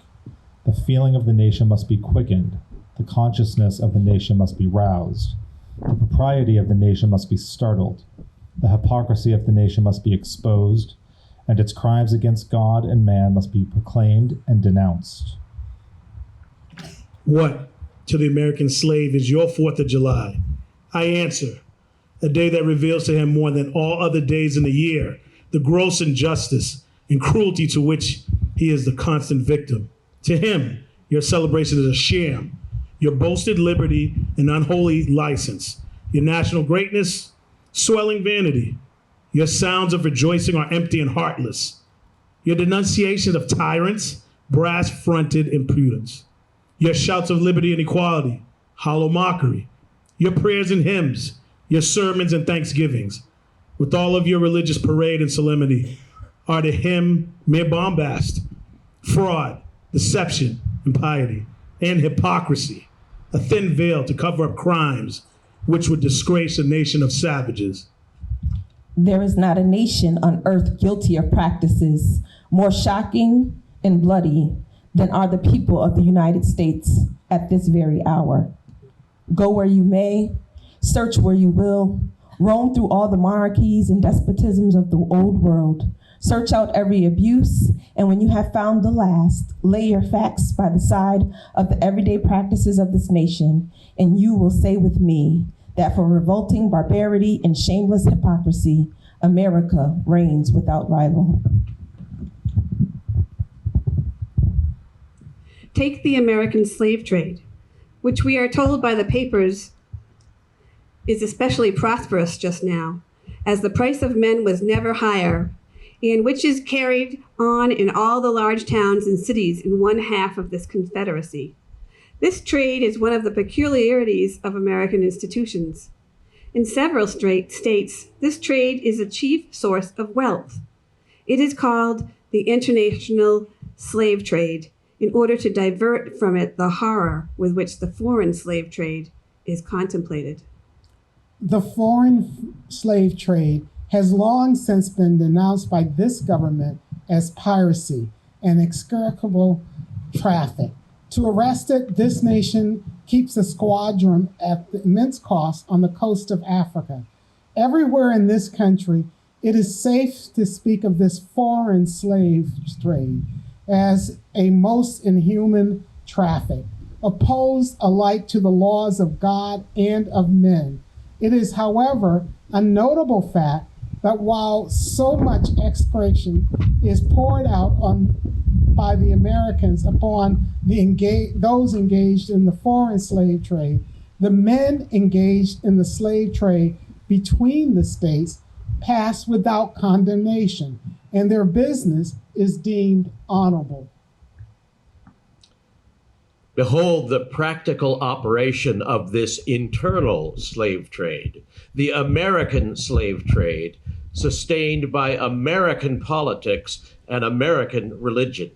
The feeling of the nation must be quickened. The consciousness of the nation must be roused. The propriety of the nation must be startled. The hypocrisy of the nation must be exposed, and its crimes against God and man must be proclaimed and denounced. What to the American slave is your 4th of July? I answer, a day that reveals to him more than all other days in the year the gross injustice and cruelty to which he is the constant victim. To him, your celebration is a sham, your boasted liberty an unholy license, your national greatness, swelling vanity. Your sounds of rejoicing are empty and heartless. Your denunciation of tyrants, brass-fronted impudence. Your shouts of liberty and equality, hollow mockery. Your prayers and hymns, your sermons and thanksgivings, with all of your religious parade and solemnity, are to him mere bombast, fraud, deception, impiety, and hypocrisy, a thin veil to cover up crimes which would disgrace a nation of savages. There is not a nation on earth guilty of practices more shocking and bloody than are the people of the United States at this very hour. Go where you may, search where you will, roam through all the monarchies and despotisms of the old world. Search out every abuse, and when you have found the last, lay your facts by the side of the everyday practices of this nation, and you will say with me that for revolting barbarity and shameless hypocrisy, America reigns without rival. Take the American slave trade, which we are told by the papers is especially prosperous just now, as the price of men was never higher, and which is carried on in all the large towns and cities in one half of this confederacy. This trade is one of the peculiarities of American institutions. In several states, this trade is a chief source of wealth. It is called the international slave trade, in order to divert from it the horror with which the foreign slave trade is contemplated. The foreign slave trade has long since been denounced by this government as piracy and execrable traffic. To arrest it, this nation keeps a squadron at the immense cost on the coast of Africa. Everywhere in this country, it is safe to speak of this foreign slave trade as a most inhuman traffic, opposed alike to the laws of God and of men. It is, however, a notable fact that while so much execration is poured out by the Americans upon those engaged in the foreign slave trade, the men engaged in the slave trade between the states pass without condemnation, and their business is deemed honorable. Behold the practical operation of this internal slave trade, the American slave trade, sustained by American politics and American religion.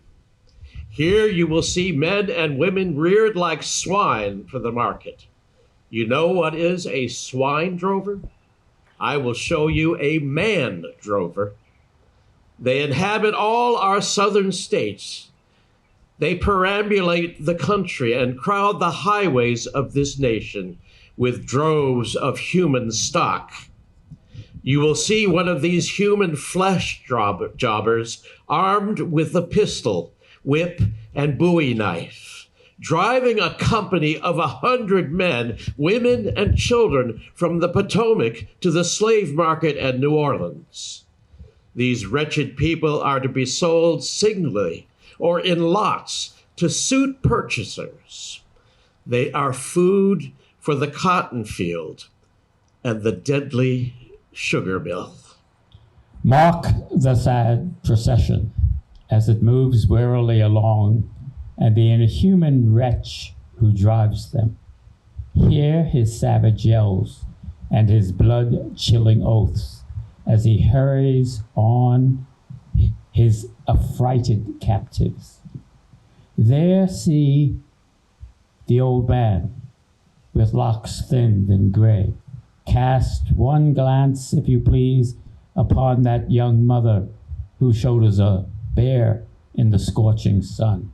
Here you will see men and women reared like swine for the market. You know what is a swine drover? I will show you a man drover. They inhabit all our southern states. They perambulate the country and crowd the highways of this nation with droves of human stock. You will see one of these human flesh jobbers armed with a pistol, whip, and bowie knife, driving a company of 100 men, women, and children from the Potomac to the slave market at New Orleans. These wretched people are to be sold singly or in lots to suit purchasers. They are food for the cotton field and the deadly sugar mill. Mark the sad procession as it moves wearily along, and the inhuman wretch who drives them. Hear his savage yells and his blood-chilling oaths as he hurries on his affrighted captives. There see the old man with locks thinned and gray. Cast one glance, if you please, upon that young mother whose shoulders are bare in the scorching sun,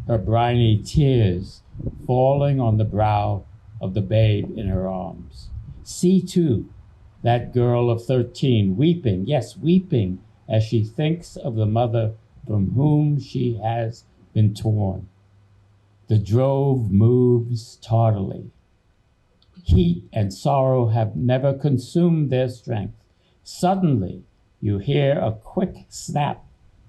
her briny tears falling on the brow of the babe in her arms. See, too, that girl of 13 weeping, yes, weeping, as she thinks of the mother from whom she has been torn. The drove moves tardily. Heat and sorrow have never consumed their strength. Suddenly, you hear a quick snap,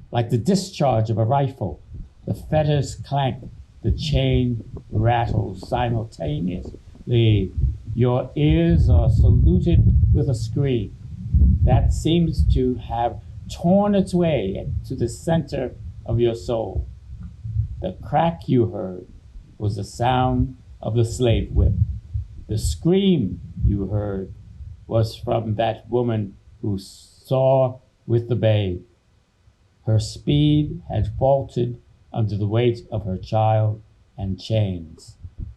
like the discharge of a rifle. The fetters clank, the chain rattles simultaneously. Your ears are saluted with a scream that seems to have torn its way to the center of your soul. The crack you heard was the sound of the slave whip. The scream you heard was from that woman who saw with the babe. Her speed had faltered under the weight of her child and chains.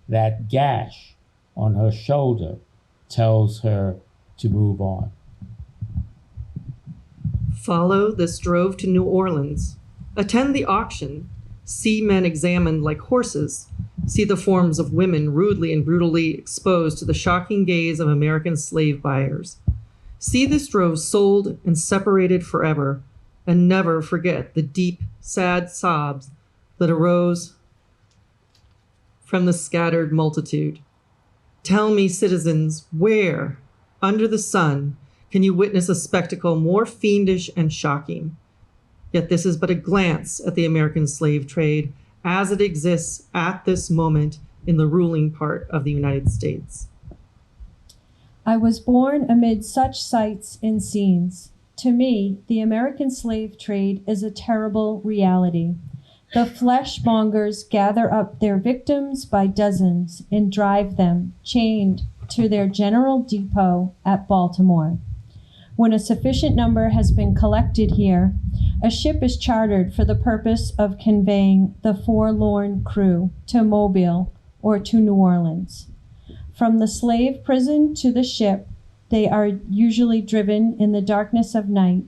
That gash on her shoulder tells her to move on. Follow this drove to New Orleans. Attend the auction. See men examined like horses. See the forms of women rudely and brutally exposed to the shocking gaze of American slave buyers. See this drove sold and separated forever, and never forget the deep, sad sobs that arose from the scattered multitude. Tell me, citizens, where, under the sun, can you witness a spectacle more fiendish and shocking? Yet this is but a glance at the American slave trade as it exists at this moment in the ruling part of the United States. I was born amid such sights and scenes. To me, the American slave trade is a terrible reality. The fleshmongers gather up their victims by dozens and drive them, chained, to their general depot at Baltimore. When a sufficient number has been collected here, a ship is chartered for the purpose of conveying the forlorn crew to Mobile or to New Orleans. From the slave prison to the ship, they are usually driven in the darkness of night.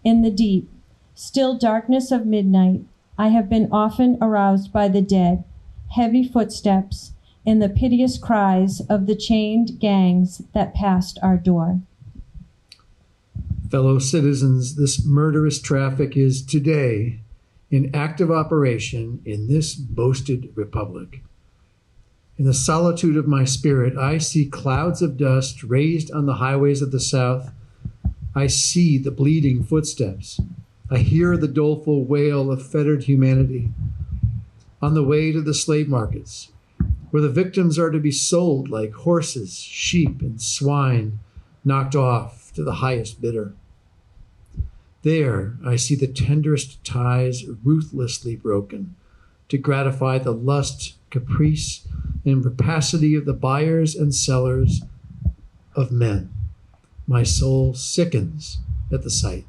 In the deep, still darkness of midnight, I have been often aroused by the dead, heavy footsteps, and the piteous cries of the chained gangs that passed our door. Fellow citizens, this murderous traffic is today in active operation in this boasted republic. In the solitude of my spirit, I see clouds of dust raised on the highways of the South. I see the bleeding footsteps. I hear the doleful wail of fettered humanity on the way to the slave markets, where the victims are to be sold like horses, sheep, and swine, knocked off to the highest bidder. There, I see the tenderest ties ruthlessly broken to gratify the lust, caprice, and rapacity of the buyers and sellers of men. My soul sickens at the sight.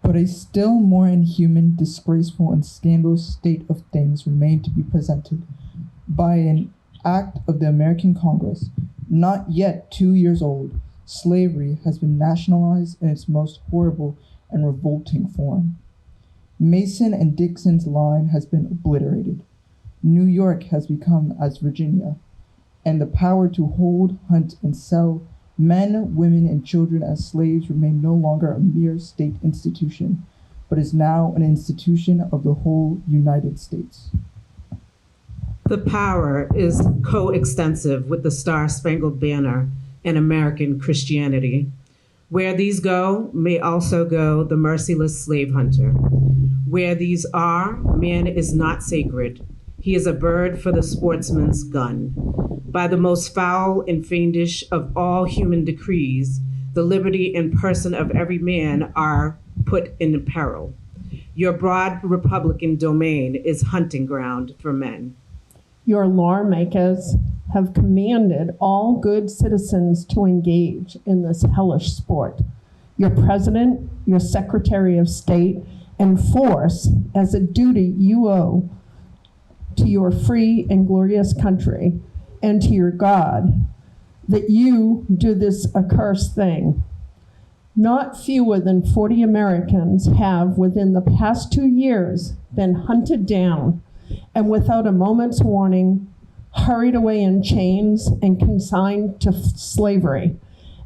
But a still more inhuman, disgraceful, and scandalous state of things remained to be presented by an act of the American Congress, not yet 2 years old. Slavery has been nationalized in its most horrible and revolting form. Mason and Dixon's line has been obliterated. New York has become as Virginia, and the power to hold, hunt, and sell men, women, and children as slaves remain no longer a mere state institution, but is now an institution of the whole United States. The power is coextensive with the Star-Spangled Banner and American Christianity. Where these go, may also go the merciless slave hunter. Where these are, man is not sacred. He is a bird for the sportsman's gun. By the most foul and fiendish of all human decrees, the liberty and person of every man are put in peril. Your broad Republican domain is hunting ground for men. Your lawmakers have commanded all good citizens to engage in this hellish sport. Your president, your secretary of state, enforce as a duty you owe to your free and glorious country and to your God that you do this accursed thing. Not fewer than 40 Americans have, within the past 2 years, been hunted down and without a moment's warning, hurried away in chains and consigned to slavery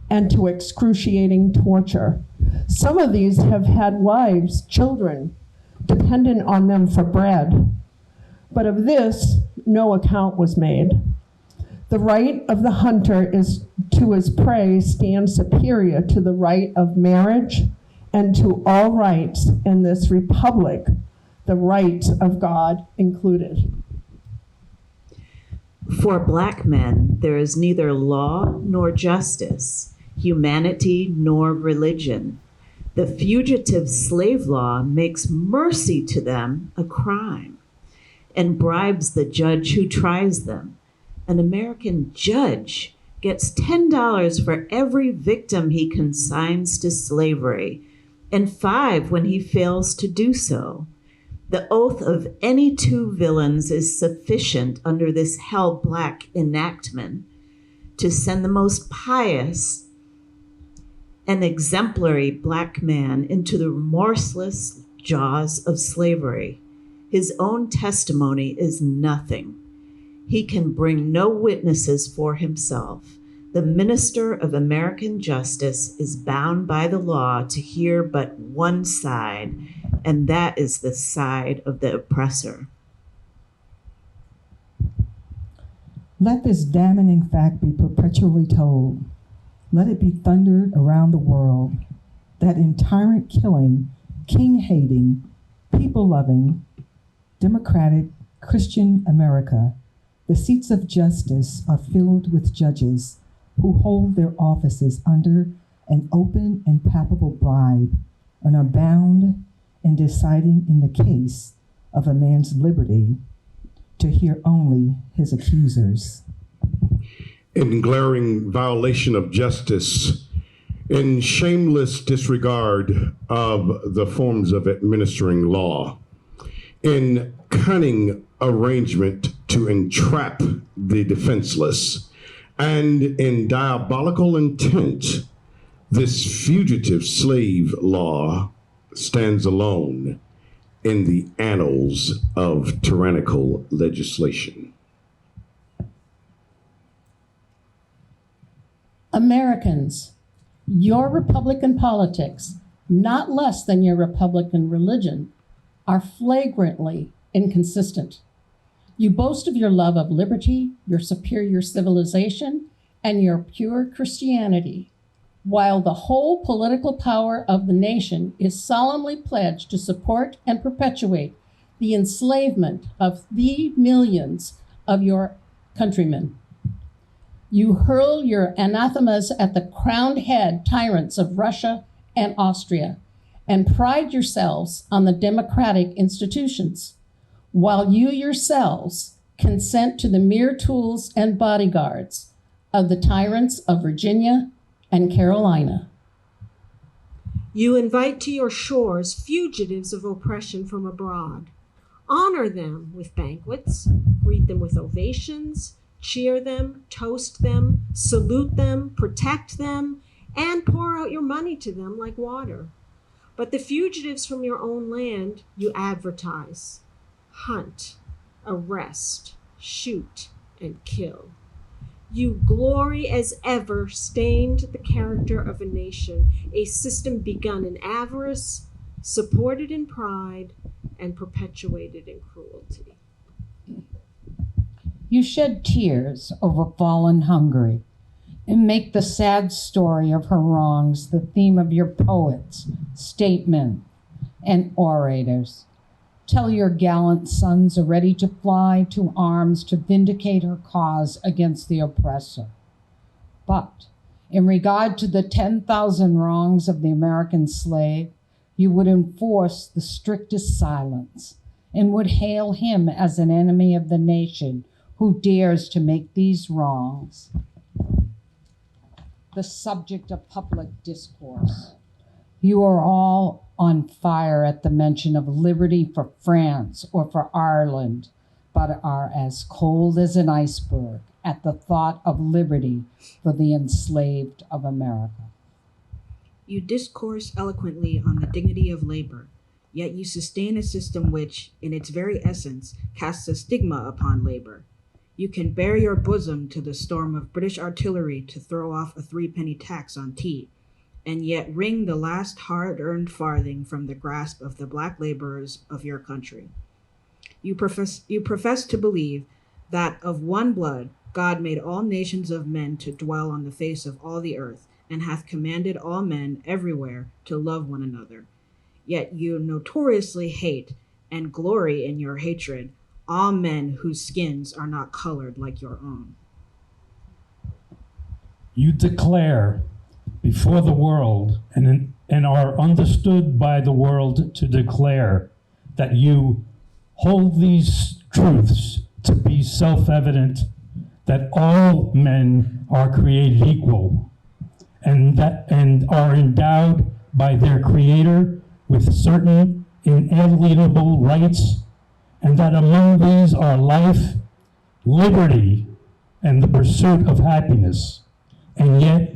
and to excruciating torture. Some of these have had wives, children, dependent on them for bread. But of this, no account was made. The right of the hunter is to his prey stands superior to the right of marriage and to all rights in this republic, the rights of God included. For Black men, there is neither law nor justice, humanity nor religion. The fugitive slave law makes mercy to them a crime and bribes the judge who tries them. An American judge gets $10 for every victim he consigns to slavery, and $5 when he fails to do so. The oath of any two villains is sufficient under this hell-black enactment to send the most pious and exemplary Black man into the remorseless jaws of slavery. His own testimony is nothing. He can bring no witnesses for himself. The minister of American justice is bound by the law to hear but one side, and that is the side of the oppressor. Let this damning fact be perpetually told. Let it be thundered around the world that in tyrant-killing, king-hating, people-loving, democratic, Christian America, the seats of justice are filled with judges who hold their offices under an open and palpable bribe and are bound in deciding in the case of a man's liberty to hear only his accusers. In glaring violation of justice, in shameless disregard of the forms of administering law, in cunning arrangement to entrap the defenseless, and in diabolical intent, this fugitive slave law stands alone in the annals of tyrannical legislation. Americans, your Republican politics, not less than your Republican religion, are flagrantly inconsistent. You boast of your love of liberty, your superior civilization, and your pure Christianity, while the whole political power of the nation is solemnly pledged to support and perpetuate the enslavement of the millions of your countrymen. You hurl your anathemas at the crowned head tyrants of Russia and Austria, and pride yourselves on the democratic institutions, while you yourselves consent to the mere tools and bodyguards of the tyrants of Virginia and Carolina. You invite to your shores fugitives of oppression from abroad. Honor them with banquets, greet them with ovations, cheer them, toast them, salute them, protect them, and pour out your money to them like water. But the fugitives from your own land you advertise, hunt, arrest, shoot, and kill. You glory as ever stained the character of a nation, a system begun in avarice, supported in pride, and perpetuated in cruelty. You shed tears over fallen Hungary and make the sad story of her wrongs the theme of your poets, statesmen, and orators. Tell your gallant sons are ready to fly to arms to vindicate her cause against the oppressor. But in regard to the 10,000 wrongs of the American slave, you would enforce the strictest silence and would hail him as an enemy of the nation who dares to make these wrongs the subject of public discourse. You are all on fire at the mention of liberty for France or for Ireland, but are as cold as an iceberg at the thought of liberty for the enslaved of America. You discourse eloquently on the dignity of labor, yet you sustain a system which, in its very essence, casts a stigma upon labor. You can bare your bosom to the storm of British artillery to throw off a 3-penny tax on tea, and yet wring the last hard-earned farthing from the grasp of the black laborers of your country. You profess to believe that of one blood God made all nations of men to dwell on the face of all the earth, and hath commanded all men everywhere to love one another. Yet you notoriously hate and glory in your hatred all men whose skins are not colored like your own. You declare before the world and are understood by the world to declare that you hold these truths to be self-evident, that all men are created equal and are endowed by their Creator with certain inalienable rights, and that among these are life, liberty, and the pursuit of happiness. And yet,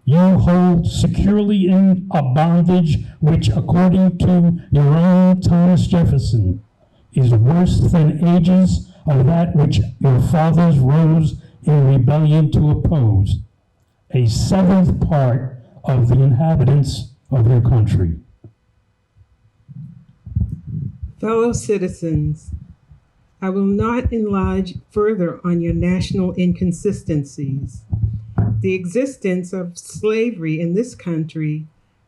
you hold securely in a bondage which, according to your own Thomas Jefferson, is worse than ages of that which your fathers rose in rebellion to oppose, a 7th part of the inhabitants of your country. Fellow citizens, I will not enlarge further on your national inconsistencies. The existence of slavery in this country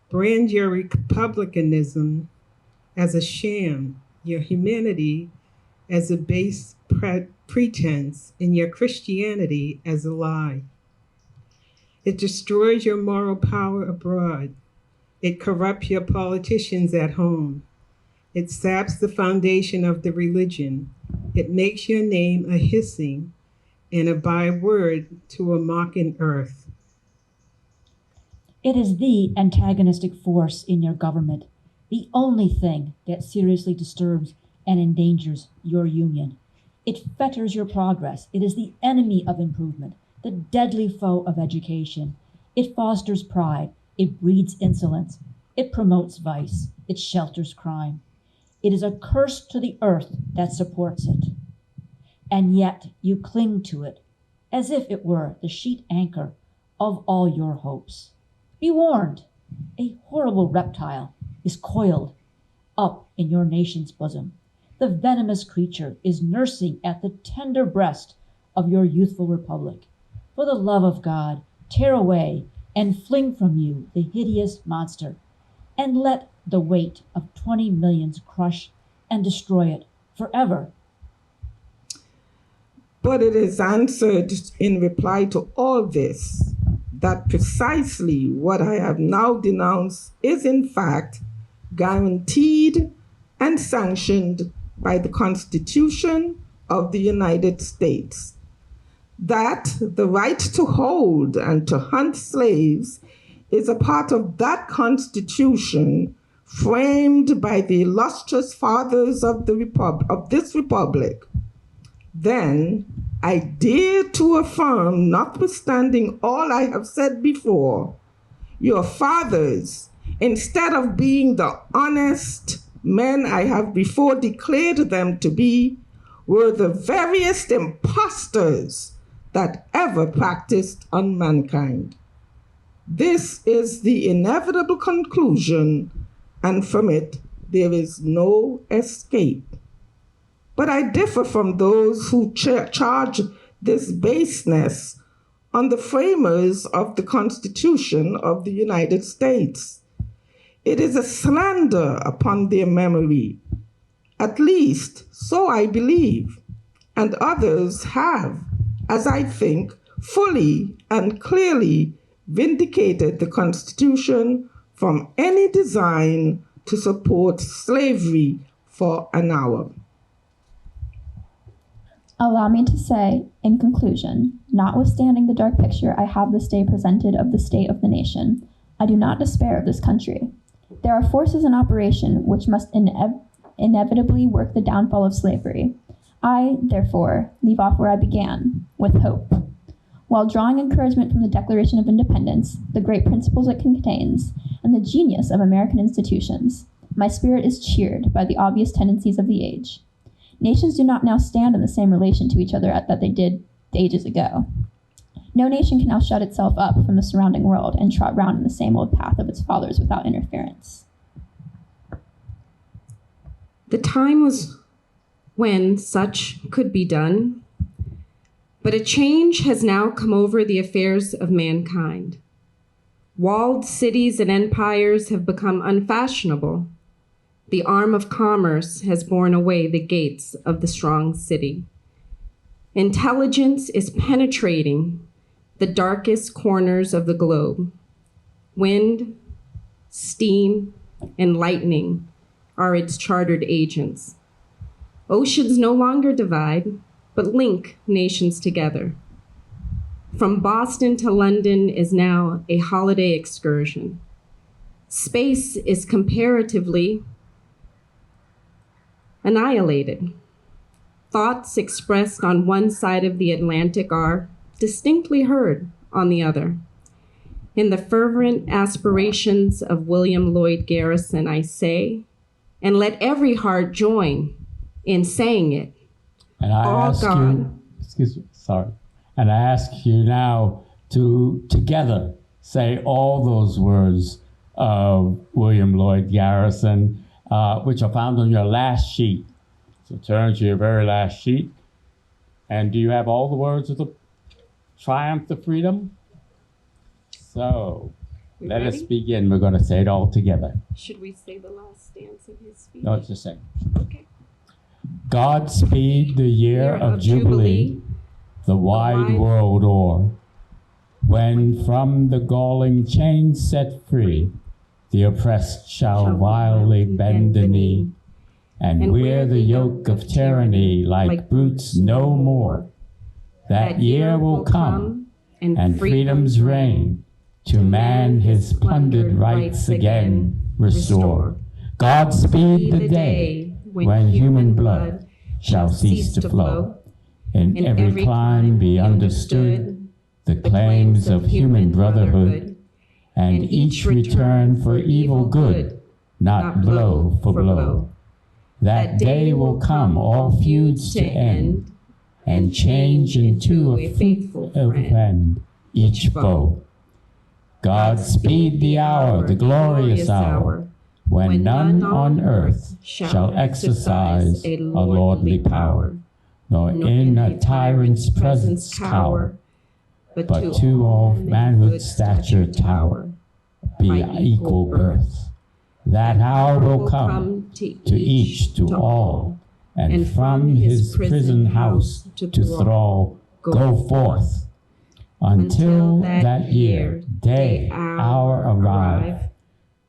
brands your republicanism as a sham, your humanity as a base pretense, and your Christianity as a lie. It destroys your moral power abroad. It corrupts your politicians at home. It saps the foundation of the religion. It makes your name a hissing and a byword to a mocking earth. It is the antagonistic force in your government, the only thing that seriously disturbs and endangers your union. It fetters your progress. It is the enemy of improvement, the deadly foe of education. It fosters pride. It breeds insolence. It promotes vice. It shelters crime. It is a curse to the earth that supports it. And yet you cling to it as if it were the sheet anchor of all your hopes. Be warned, a horrible reptile is coiled up in your nation's bosom. The venomous creature is nursing at the tender breast of your youthful republic. For For the love of God, tear away and fling from you the hideous monster, and let the weight of 20 millions crush and destroy it forever. But it is answered in reply to all this that precisely what I have now denounced is in fact guaranteed and sanctioned by the Constitution of the United States. That the right to hold and to hunt slaves is a part of that Constitution framed by the illustrious fathers of this republic. Then I dare to affirm, notwithstanding all I have said before, your fathers, instead of being the honest men I have before declared them to be, were the veriest impostors that ever practiced on mankind. This is the inevitable conclusion, and from it there is no escape. But I differ from those who charge this baseness on the framers of the Constitution of the United States. It is a slander upon their memory. At least, so I believe, and others have, as I think, fully and clearly vindicated the Constitution from any design to support slavery for an hour. Allow me to say, in conclusion, notwithstanding the dark picture I have this day presented of the state of the nation, I do not despair of this country. There are forces in operation which must inevitably work the downfall of slavery. I, therefore, leave off where I began, with hope. While drawing encouragement from the Declaration of Independence, the great principles it contains, and the genius of American institutions, my spirit is cheered by the obvious tendencies of the age. Nations do not now stand in the same relation to each other that they did ages ago. No nation can now shut itself up from the surrounding world and trot round in the same old path of its fathers without interference. The time was when such could be done, but a change has now come over the affairs of mankind. Walled cities and empires have become unfashionable. The arm of commerce has borne away the gates of the strong city. Intelligence is penetrating the darkest corners of the globe. Wind, steam, and lightning are its chartered agents. Oceans no longer divide, but link nations together. From Boston to London is now a holiday excursion. Space is comparatively annihilated. Thoughts expressed on one side of the Atlantic are distinctly heard on the other. In the fervent aspirations of William Lloyd Garrison, I say, and let every heart join in saying it. And I ask you now to together say all those words of William Lloyd Garrison, which are found on your last sheet. So turn to your very last sheet. And do you have all the words of the triumph of freedom? So let us begin. We're going to say it all together. Should we say the last stanza of his speech? No, it's the same. Okay. God speed the year of Jubilee, the wide world o'er, when from the galling chains set free, the oppressed shall vilely bend the knee, and wear the yoke of tyranny like brutes no more. That year will come, and freedom's reign, to man his plundered rights again restore. God speed the day when human blood shall cease to flow, in every clime be understood the claims of human brotherhood, and each return for evil good, not blow for blow. That day will come all feuds to end, and change into a faithful friend each foe. God speed the hour, the glorious hour, when none on earth shall exercise a lordly power, nor in a tyrant's presence cower, but to all manhood stature tower, be equal birth. That hour will come to each, to all, and from his prison house to thrall, go forth, until that year, day, hour arrive.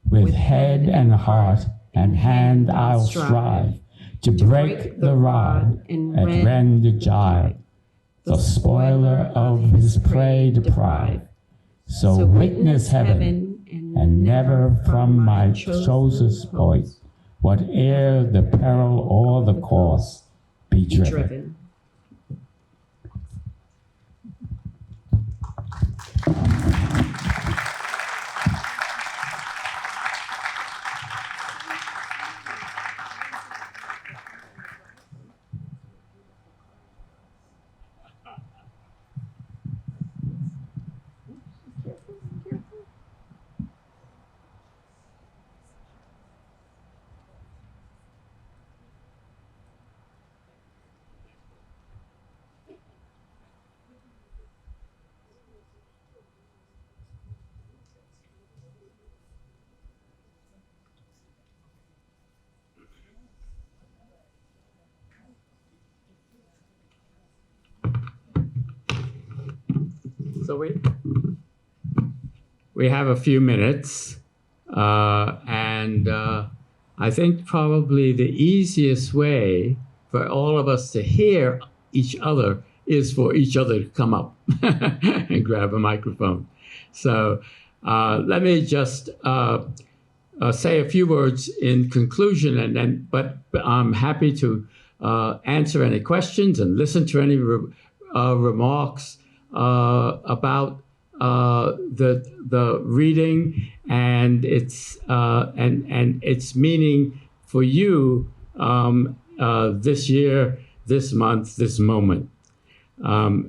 With head and heart and hand I'll strive to break the rod and rend the gyve, the spoiler of his prey deprive. So witness heaven, and never from my chosen point, whate'er the peril or the course, be driven. So we have a few minutes, and I think probably the easiest way for all of us to hear each other is for each other to come up and grab a microphone. So let me just say a few words in conclusion, but I'm happy to answer any questions and listen to any remarks about the reading and its meaning for you this year, this month, this moment. I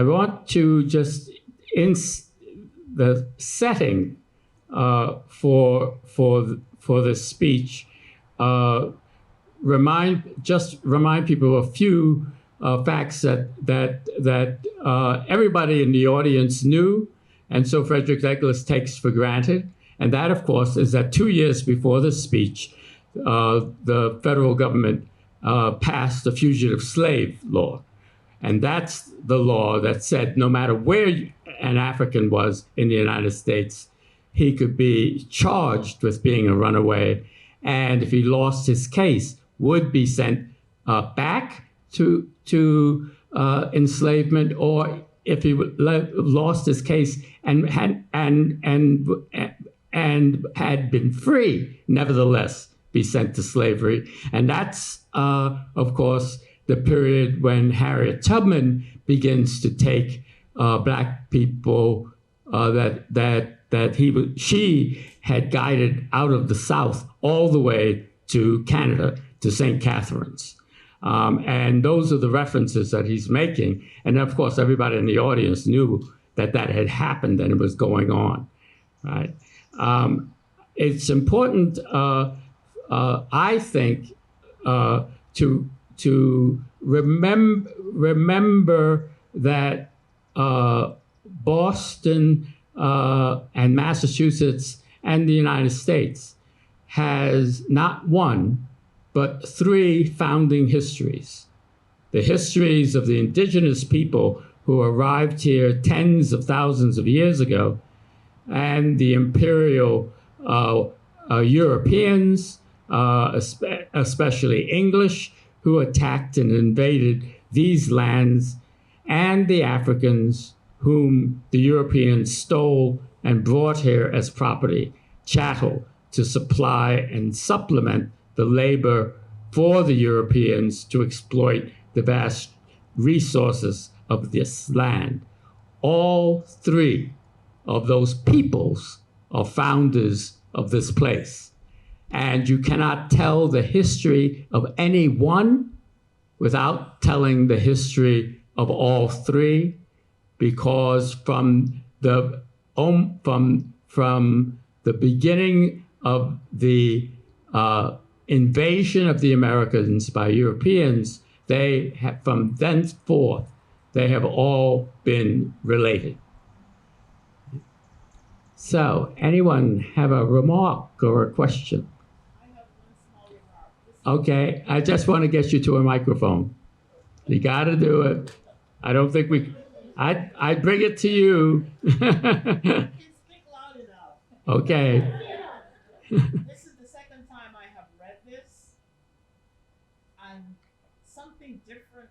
want to just in the setting for this speech remind people of a few facts that everybody in the audience knew, and so Frederick Douglass takes for granted. And that, of course, is that 2 years before this speech, the federal government passed the fugitive slave law. And that's the law that said no matter where an African was in the United States, he could be charged with being a runaway, and if he lost his case, would be sent back to enslavement, or if he lost his case and had been free, nevertheless be sent to slavery. And that's, of course, the period when Harriet Tubman begins to take Black people she had guided out of the South all the way to Canada, to St. Catharines. And those are the references that he's making. And of course, everybody in the audience knew that had happened and it was going on, right? It's important, I think, to remember that Boston and Massachusetts and the United States has not one, but 3 founding histories. The histories of the indigenous people who arrived here tens of thousands of years ago, and the imperial Europeans, especially English, who attacked and invaded these lands, and the Africans whom the Europeans stole and brought here as property, chattel, to supply and supplement the labor for the Europeans to exploit the vast resources of this land. All 3 of those peoples are founders of this place. And you cannot tell the history of any one without telling the history of all 3, because from the beginning of the invasion of the Americans by Europeans, from thenceforth, They have all been related. So, anyone have a remark or a question? Okay, I just want to get you to a microphone. You got to do it. I don't think I bring it to you. Okay. This is the second time I have read this, and something different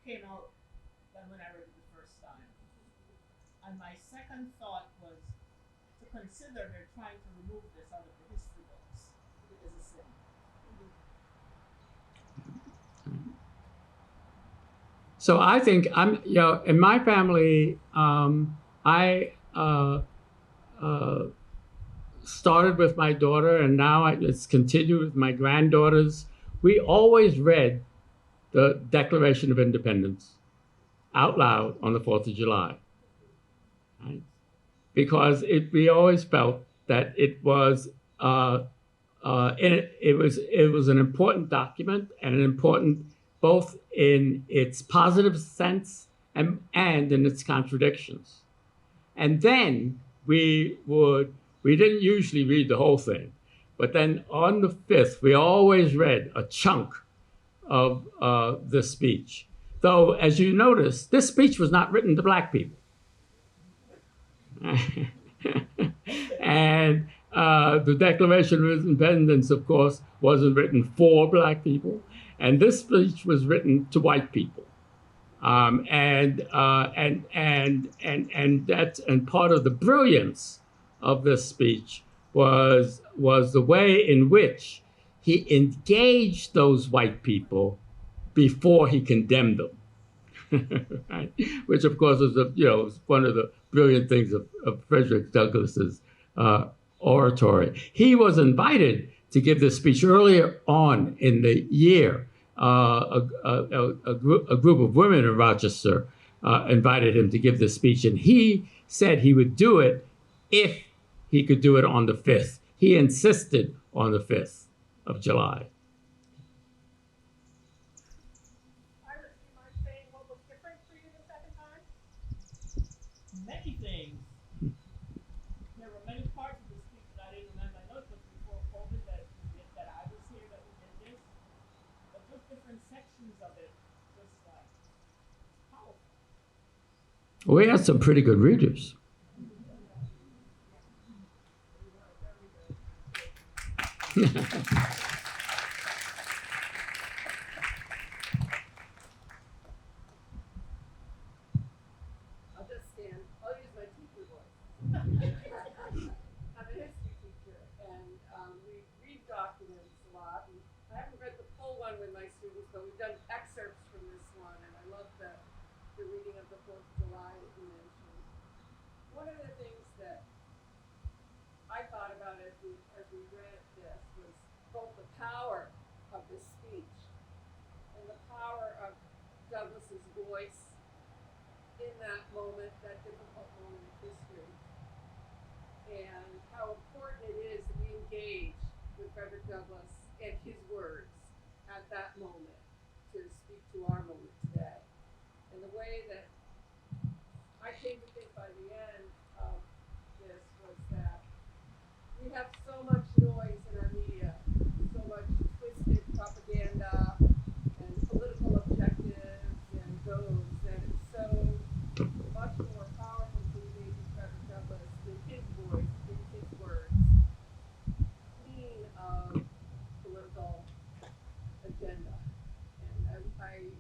came out than when I read it the first time. And my second thought was to consider they're trying to remove this out of the history books. It is a sin. So I think in my family, I started with my daughter, and now it's continued with my granddaughters. We always read the Declaration of Independence out loud on the 4th of July, right? Because we always felt that it was it was an important document, and an important both in its positive sense and in its contradictions. And then we didn't usually read the whole thing, but then on the 5th, we always read a chunk of the speech. Though, as you notice, this speech was not written to Black people. And the Declaration of Independence, of course, wasn't written for Black people. And this speech was written to white people. And part of the brilliance of this speech was the way in which he engaged those white people before he condemned them. Right? Which, of course, is one of the brilliant things of Frederick Douglass's oratory. He was invited to give this speech earlier on in the year. A group of women in Rochester invited him to give this speech, and he said he would do it if he could do it on the 5th. He insisted on the 5th of July. Many things. There were many parts of the speech that I didn't remember. I know it was before COVID that I was here that we did this, but just different sections of it, just like powerful. We had some pretty good readers. I'll just stand. I'll use my teacher voice. I'm a history teacher, and we read documents a lot. And I haven't read the full one with my students, but we've done excerpts from this one, and I love the reading of the 4th of July that you mentioned. One of the things that I thought about as we read this was both the power of this speech and the power of Douglass's voice in that moment, that difficult moment of history, and how important it is that we engage with Frederick Douglass and his words at that moment to speak to our moment today. And the way that I came to think by the end of this was that we have so much noise in our media, so much twisted propaganda and political objectives and goals, that it's so much more powerful to engage with Frederick Douglass in his voice, in his words, clean of political agenda. And I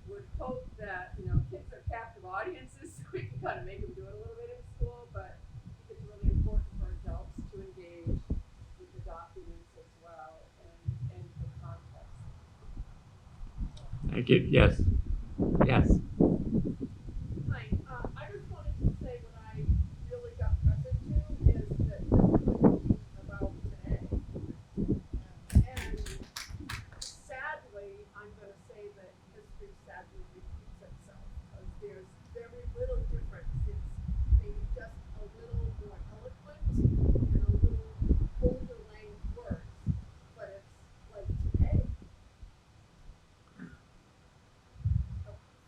would hope that, kids are captive audiences, so we can kind of make them do it a little bit in school, but I think it's really important for adults to engage with the documents as well and the context. Thank you. Yes. Yes. Hi. I just wanted to say what I really got present to is that this is thinking about today. And sadly, I'm going to say that history sadly repeats itself, because there's very little difference. It's maybe just a little more eloquent and a little older language words, but it's like today.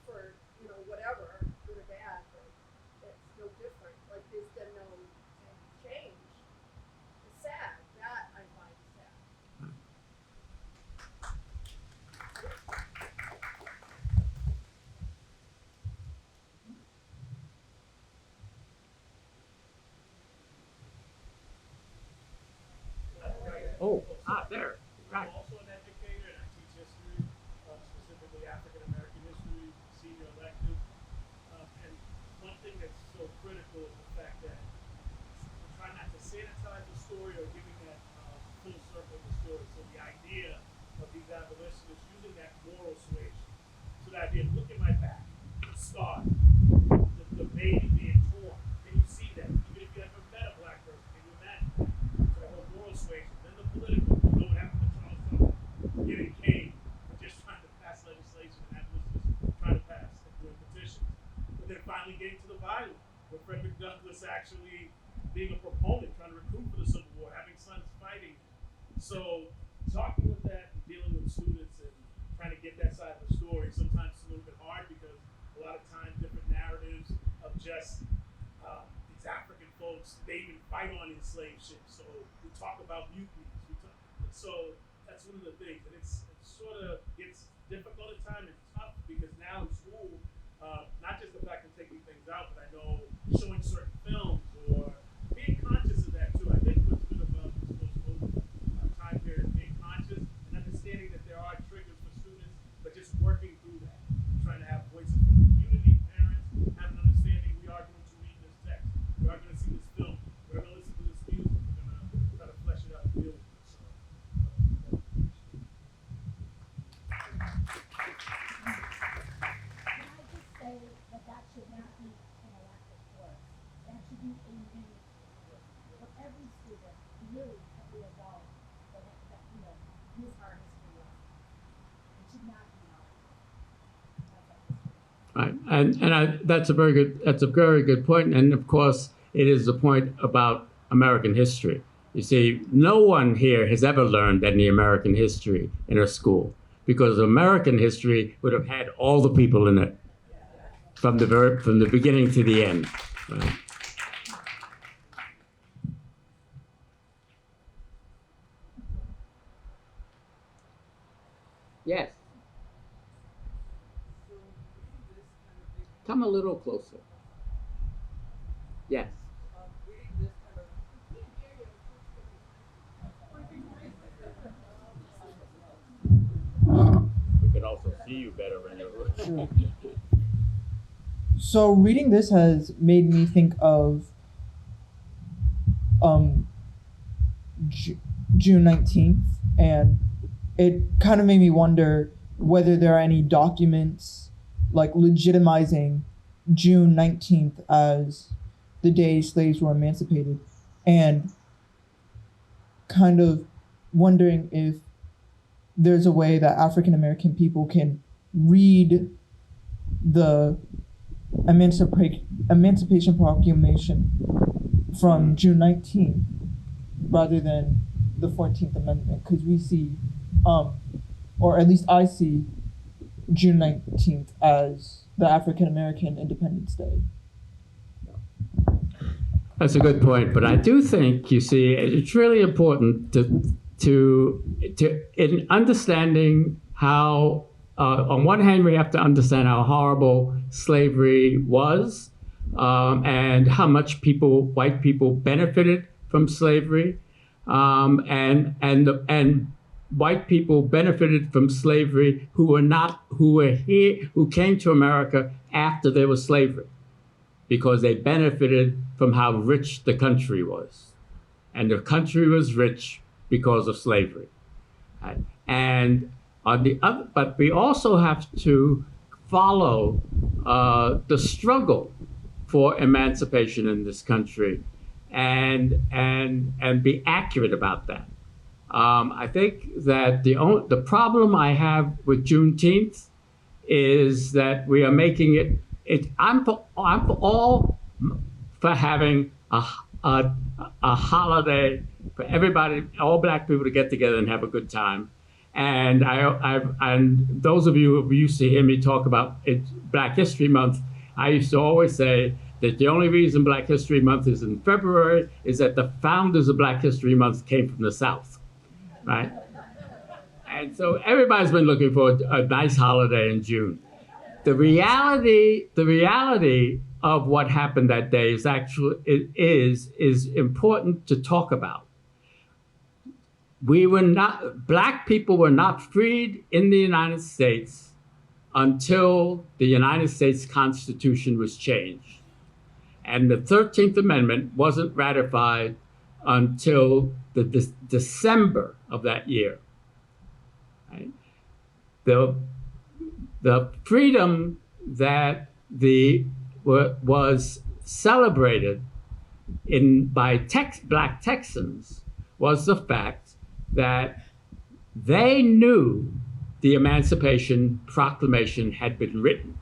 For using that moral suasion. So that I look at my back, the scar, the baby being torn. Can you see that? Even if you haven't met a black person, can you imagine that? So that whole moral suasion. Then the political, you know what happened to Charles Sumner, getting caved for just trying to pass legislation and abolitionist trying to pass and doing petitions. But then finally getting to the violence, where Frederick Douglass actually being a proponent, trying to recruit for the Civil War, having sons fighting. So talking with that and dealing with students and trying to get that side of the story, sometimes it's a little bit hard because a lot of times different narratives of just these African folks, they even fight on enslaved ships. So we talk about mutinies. So that's one of the things. And it sort of gets difficult at times and tough because now in school, not just the fact of taking things out, but I know showing certain films or being conscious of that too. I think what's good about this post-COVID time period is being conscious and understanding that there are triggers for students, but just working through that, trying to have voices from the community, parents, have an understanding we are going to read this text, we are going to see this film, we're going to listen to this music, we're going to try to flesh it out and deal with it. Right. That's a very good point. And of course, it is the point about American history. You see, no one here has ever learned any American history in a school because American history would have had all the people in it from the beginning to the end. Right? Yes. Come a little closer. Yes. We can also see you better when you're So reading this has made me think of June 19th, and it kind of made me wonder whether there are any documents like legitimizing June 19th as the day slaves were emancipated, and kind of wondering if there's a way that African American people can read the Emancipation Proclamation from June 19th rather than the 14th Amendment, because we see, or at least I see, June 19th as the African American Independence Day. That's a good point, but I do think, you see, it's really important to in understanding how, on one hand, we have to understand how horrible slavery was, and how much white people benefited from slavery, and white people benefited from slavery who came to America after there was slavery, because they benefited from how rich the country was. And the country was rich because of slavery. Right? And on the other, but we also have to follow the struggle for emancipation in this country and be accurate about that. I think that the problem I have with Juneteenth is that we are making I'm all for having a holiday for everybody, all black people to get together and have a good time. And and those of you who used to hear me talk about Black History Month, I used to always say that the only reason Black History Month is in February is that the founders of Black History Month came from the South, right? And so everybody's been looking for a nice holiday in June. The reality of what happened that day is important to talk about. Black people were not freed in the United States until the United States Constitution was changed. And the 13th Amendment wasn't ratified until the December of that year. Right? the freedom that was celebrated by Black Texans was the fact that they knew the Emancipation Proclamation had been written,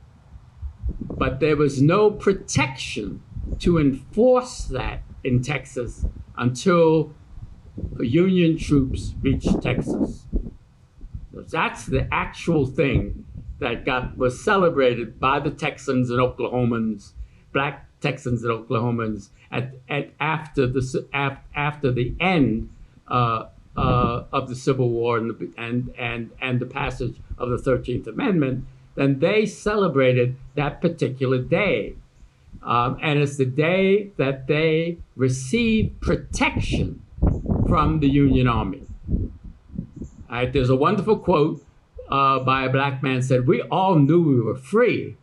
but there was no protection to enforce that in Texas until Union troops reached Texas. So that's the actual thing that was celebrated by the Texans and Oklahomans, Black Texans and Oklahomans, after the end of the Civil War and the passage of the 13th Amendment. Then they celebrated that particular day. And it's the day that they received protection from the Union Army. There's a wonderful quote by a Black man said, "We all knew we were free.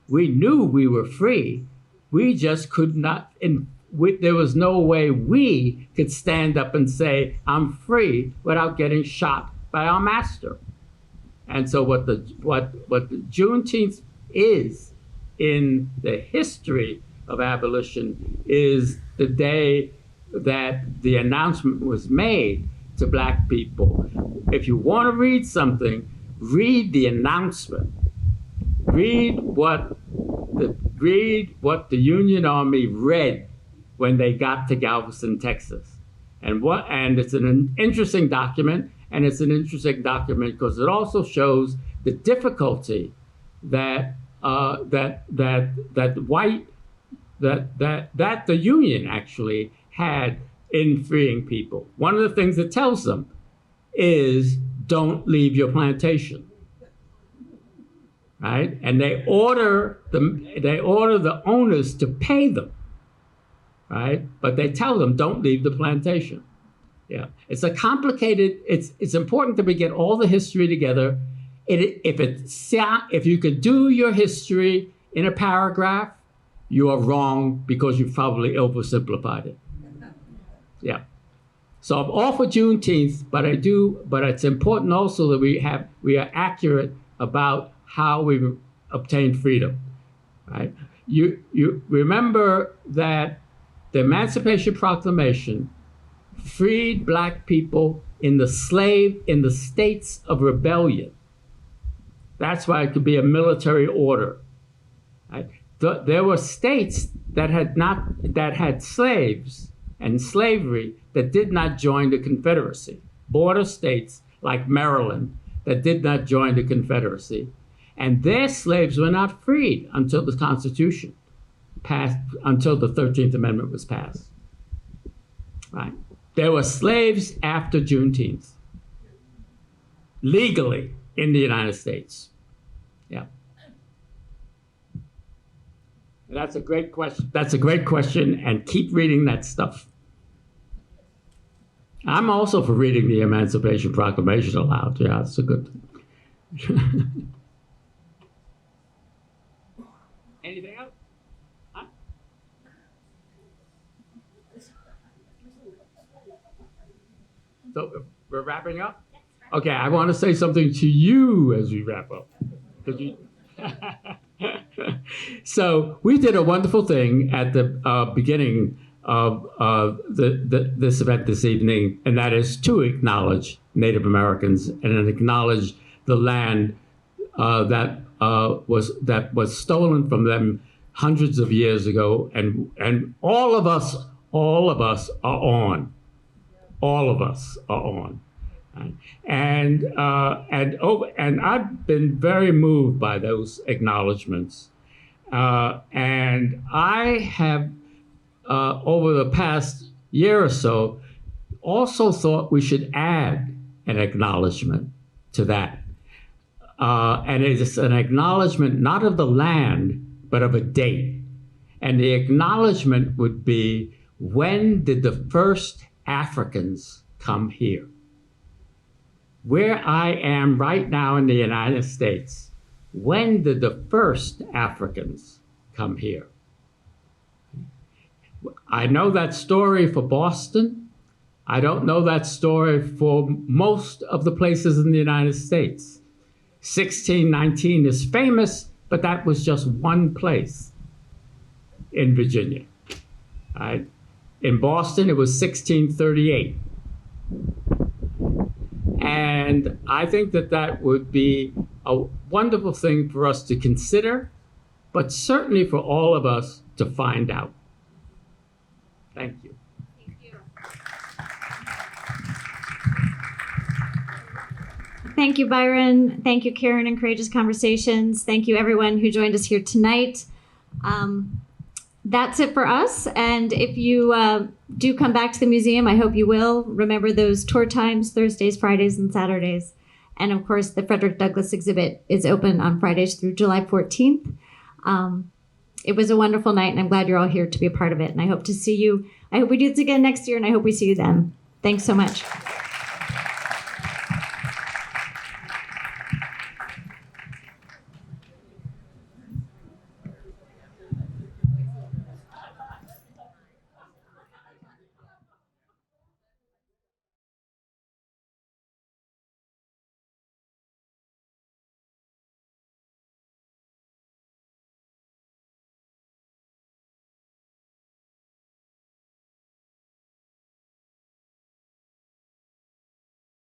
We knew we were free. We just could not, there was no way we could stand up and say, 'I'm free,' without getting shot by our master." And so what the Juneteenth is in the history of abolition is the day that the announcement was made to Black people. If you want to read something, read the announcement. Read what the Union Army read when they got to Galveston, Texas. And it's an interesting document, and it's an interesting document because it also shows the difficulty that the Union actually had in freeing people. One of the things it tells them is, don't leave your plantation, right? And they order the owners to pay them, right? But they tell them, don't leave the plantation. Yeah, it's a complicated. It's important that we get all the history together. If you could do your history in a paragraph, you are wrong because you've probably oversimplified it. Yeah. So I'm all for Juneteenth, but it's important also that we are accurate about how we obtained freedom, right? You remember that the Emancipation Proclamation freed Black people in the states of rebellion. That's why it could be a military order, right? There were states that had slaves and slavery that did not join the Confederacy. Border states like Maryland that did not join the Confederacy. And their slaves were not freed until the Constitution passed, until the 13th Amendment was passed. Right? There were slaves after Juneteenth, legally in the United States. Yeah. That's a great question. That's a great question, and keep reading that stuff. I'm also for reading the Emancipation Proclamation aloud. Yeah, that's a good thing. Anything else? Huh? So we're wrapping up? Okay, I want to say something to you as we wrap up. So we did a wonderful thing at the beginning of this event this evening, and that is to acknowledge Native Americans and acknowledge the land that was stolen from them hundreds of years ago, and all of us are on. All of us are on. And I've been very moved by those acknowledgments. And I have, over the past year or so, also thought we should add an acknowledgement to that. And it's an acknowledgement not of the land, but of a date. And the acknowledgement would be, when did the first Africans come here? Where I am right now in the United States, when did the first Africans come here? I know that story for Boston. I don't know that story for most of the places in the United States. 1619 is famous, but that was just one place in Virginia. Right? In Boston, it was 1638. And I think that that would be a wonderful thing for us to consider, but certainly for all of us to find out. Thank you. Thank you, Byron. Thank you, Karen and Courageous Conversations. Thank you, everyone who joined us here tonight. That's it for us. And if you do come back to the museum, I hope you will. Remember those tour times, Thursdays, Fridays, and Saturdays. And of course, the Frederick Douglass exhibit is open on Fridays through July 14th. It was a wonderful night, and I'm glad you're all here to be a part of it. And I hope to see you. I hope we do this again next year, and I hope we see you then. Thanks so much.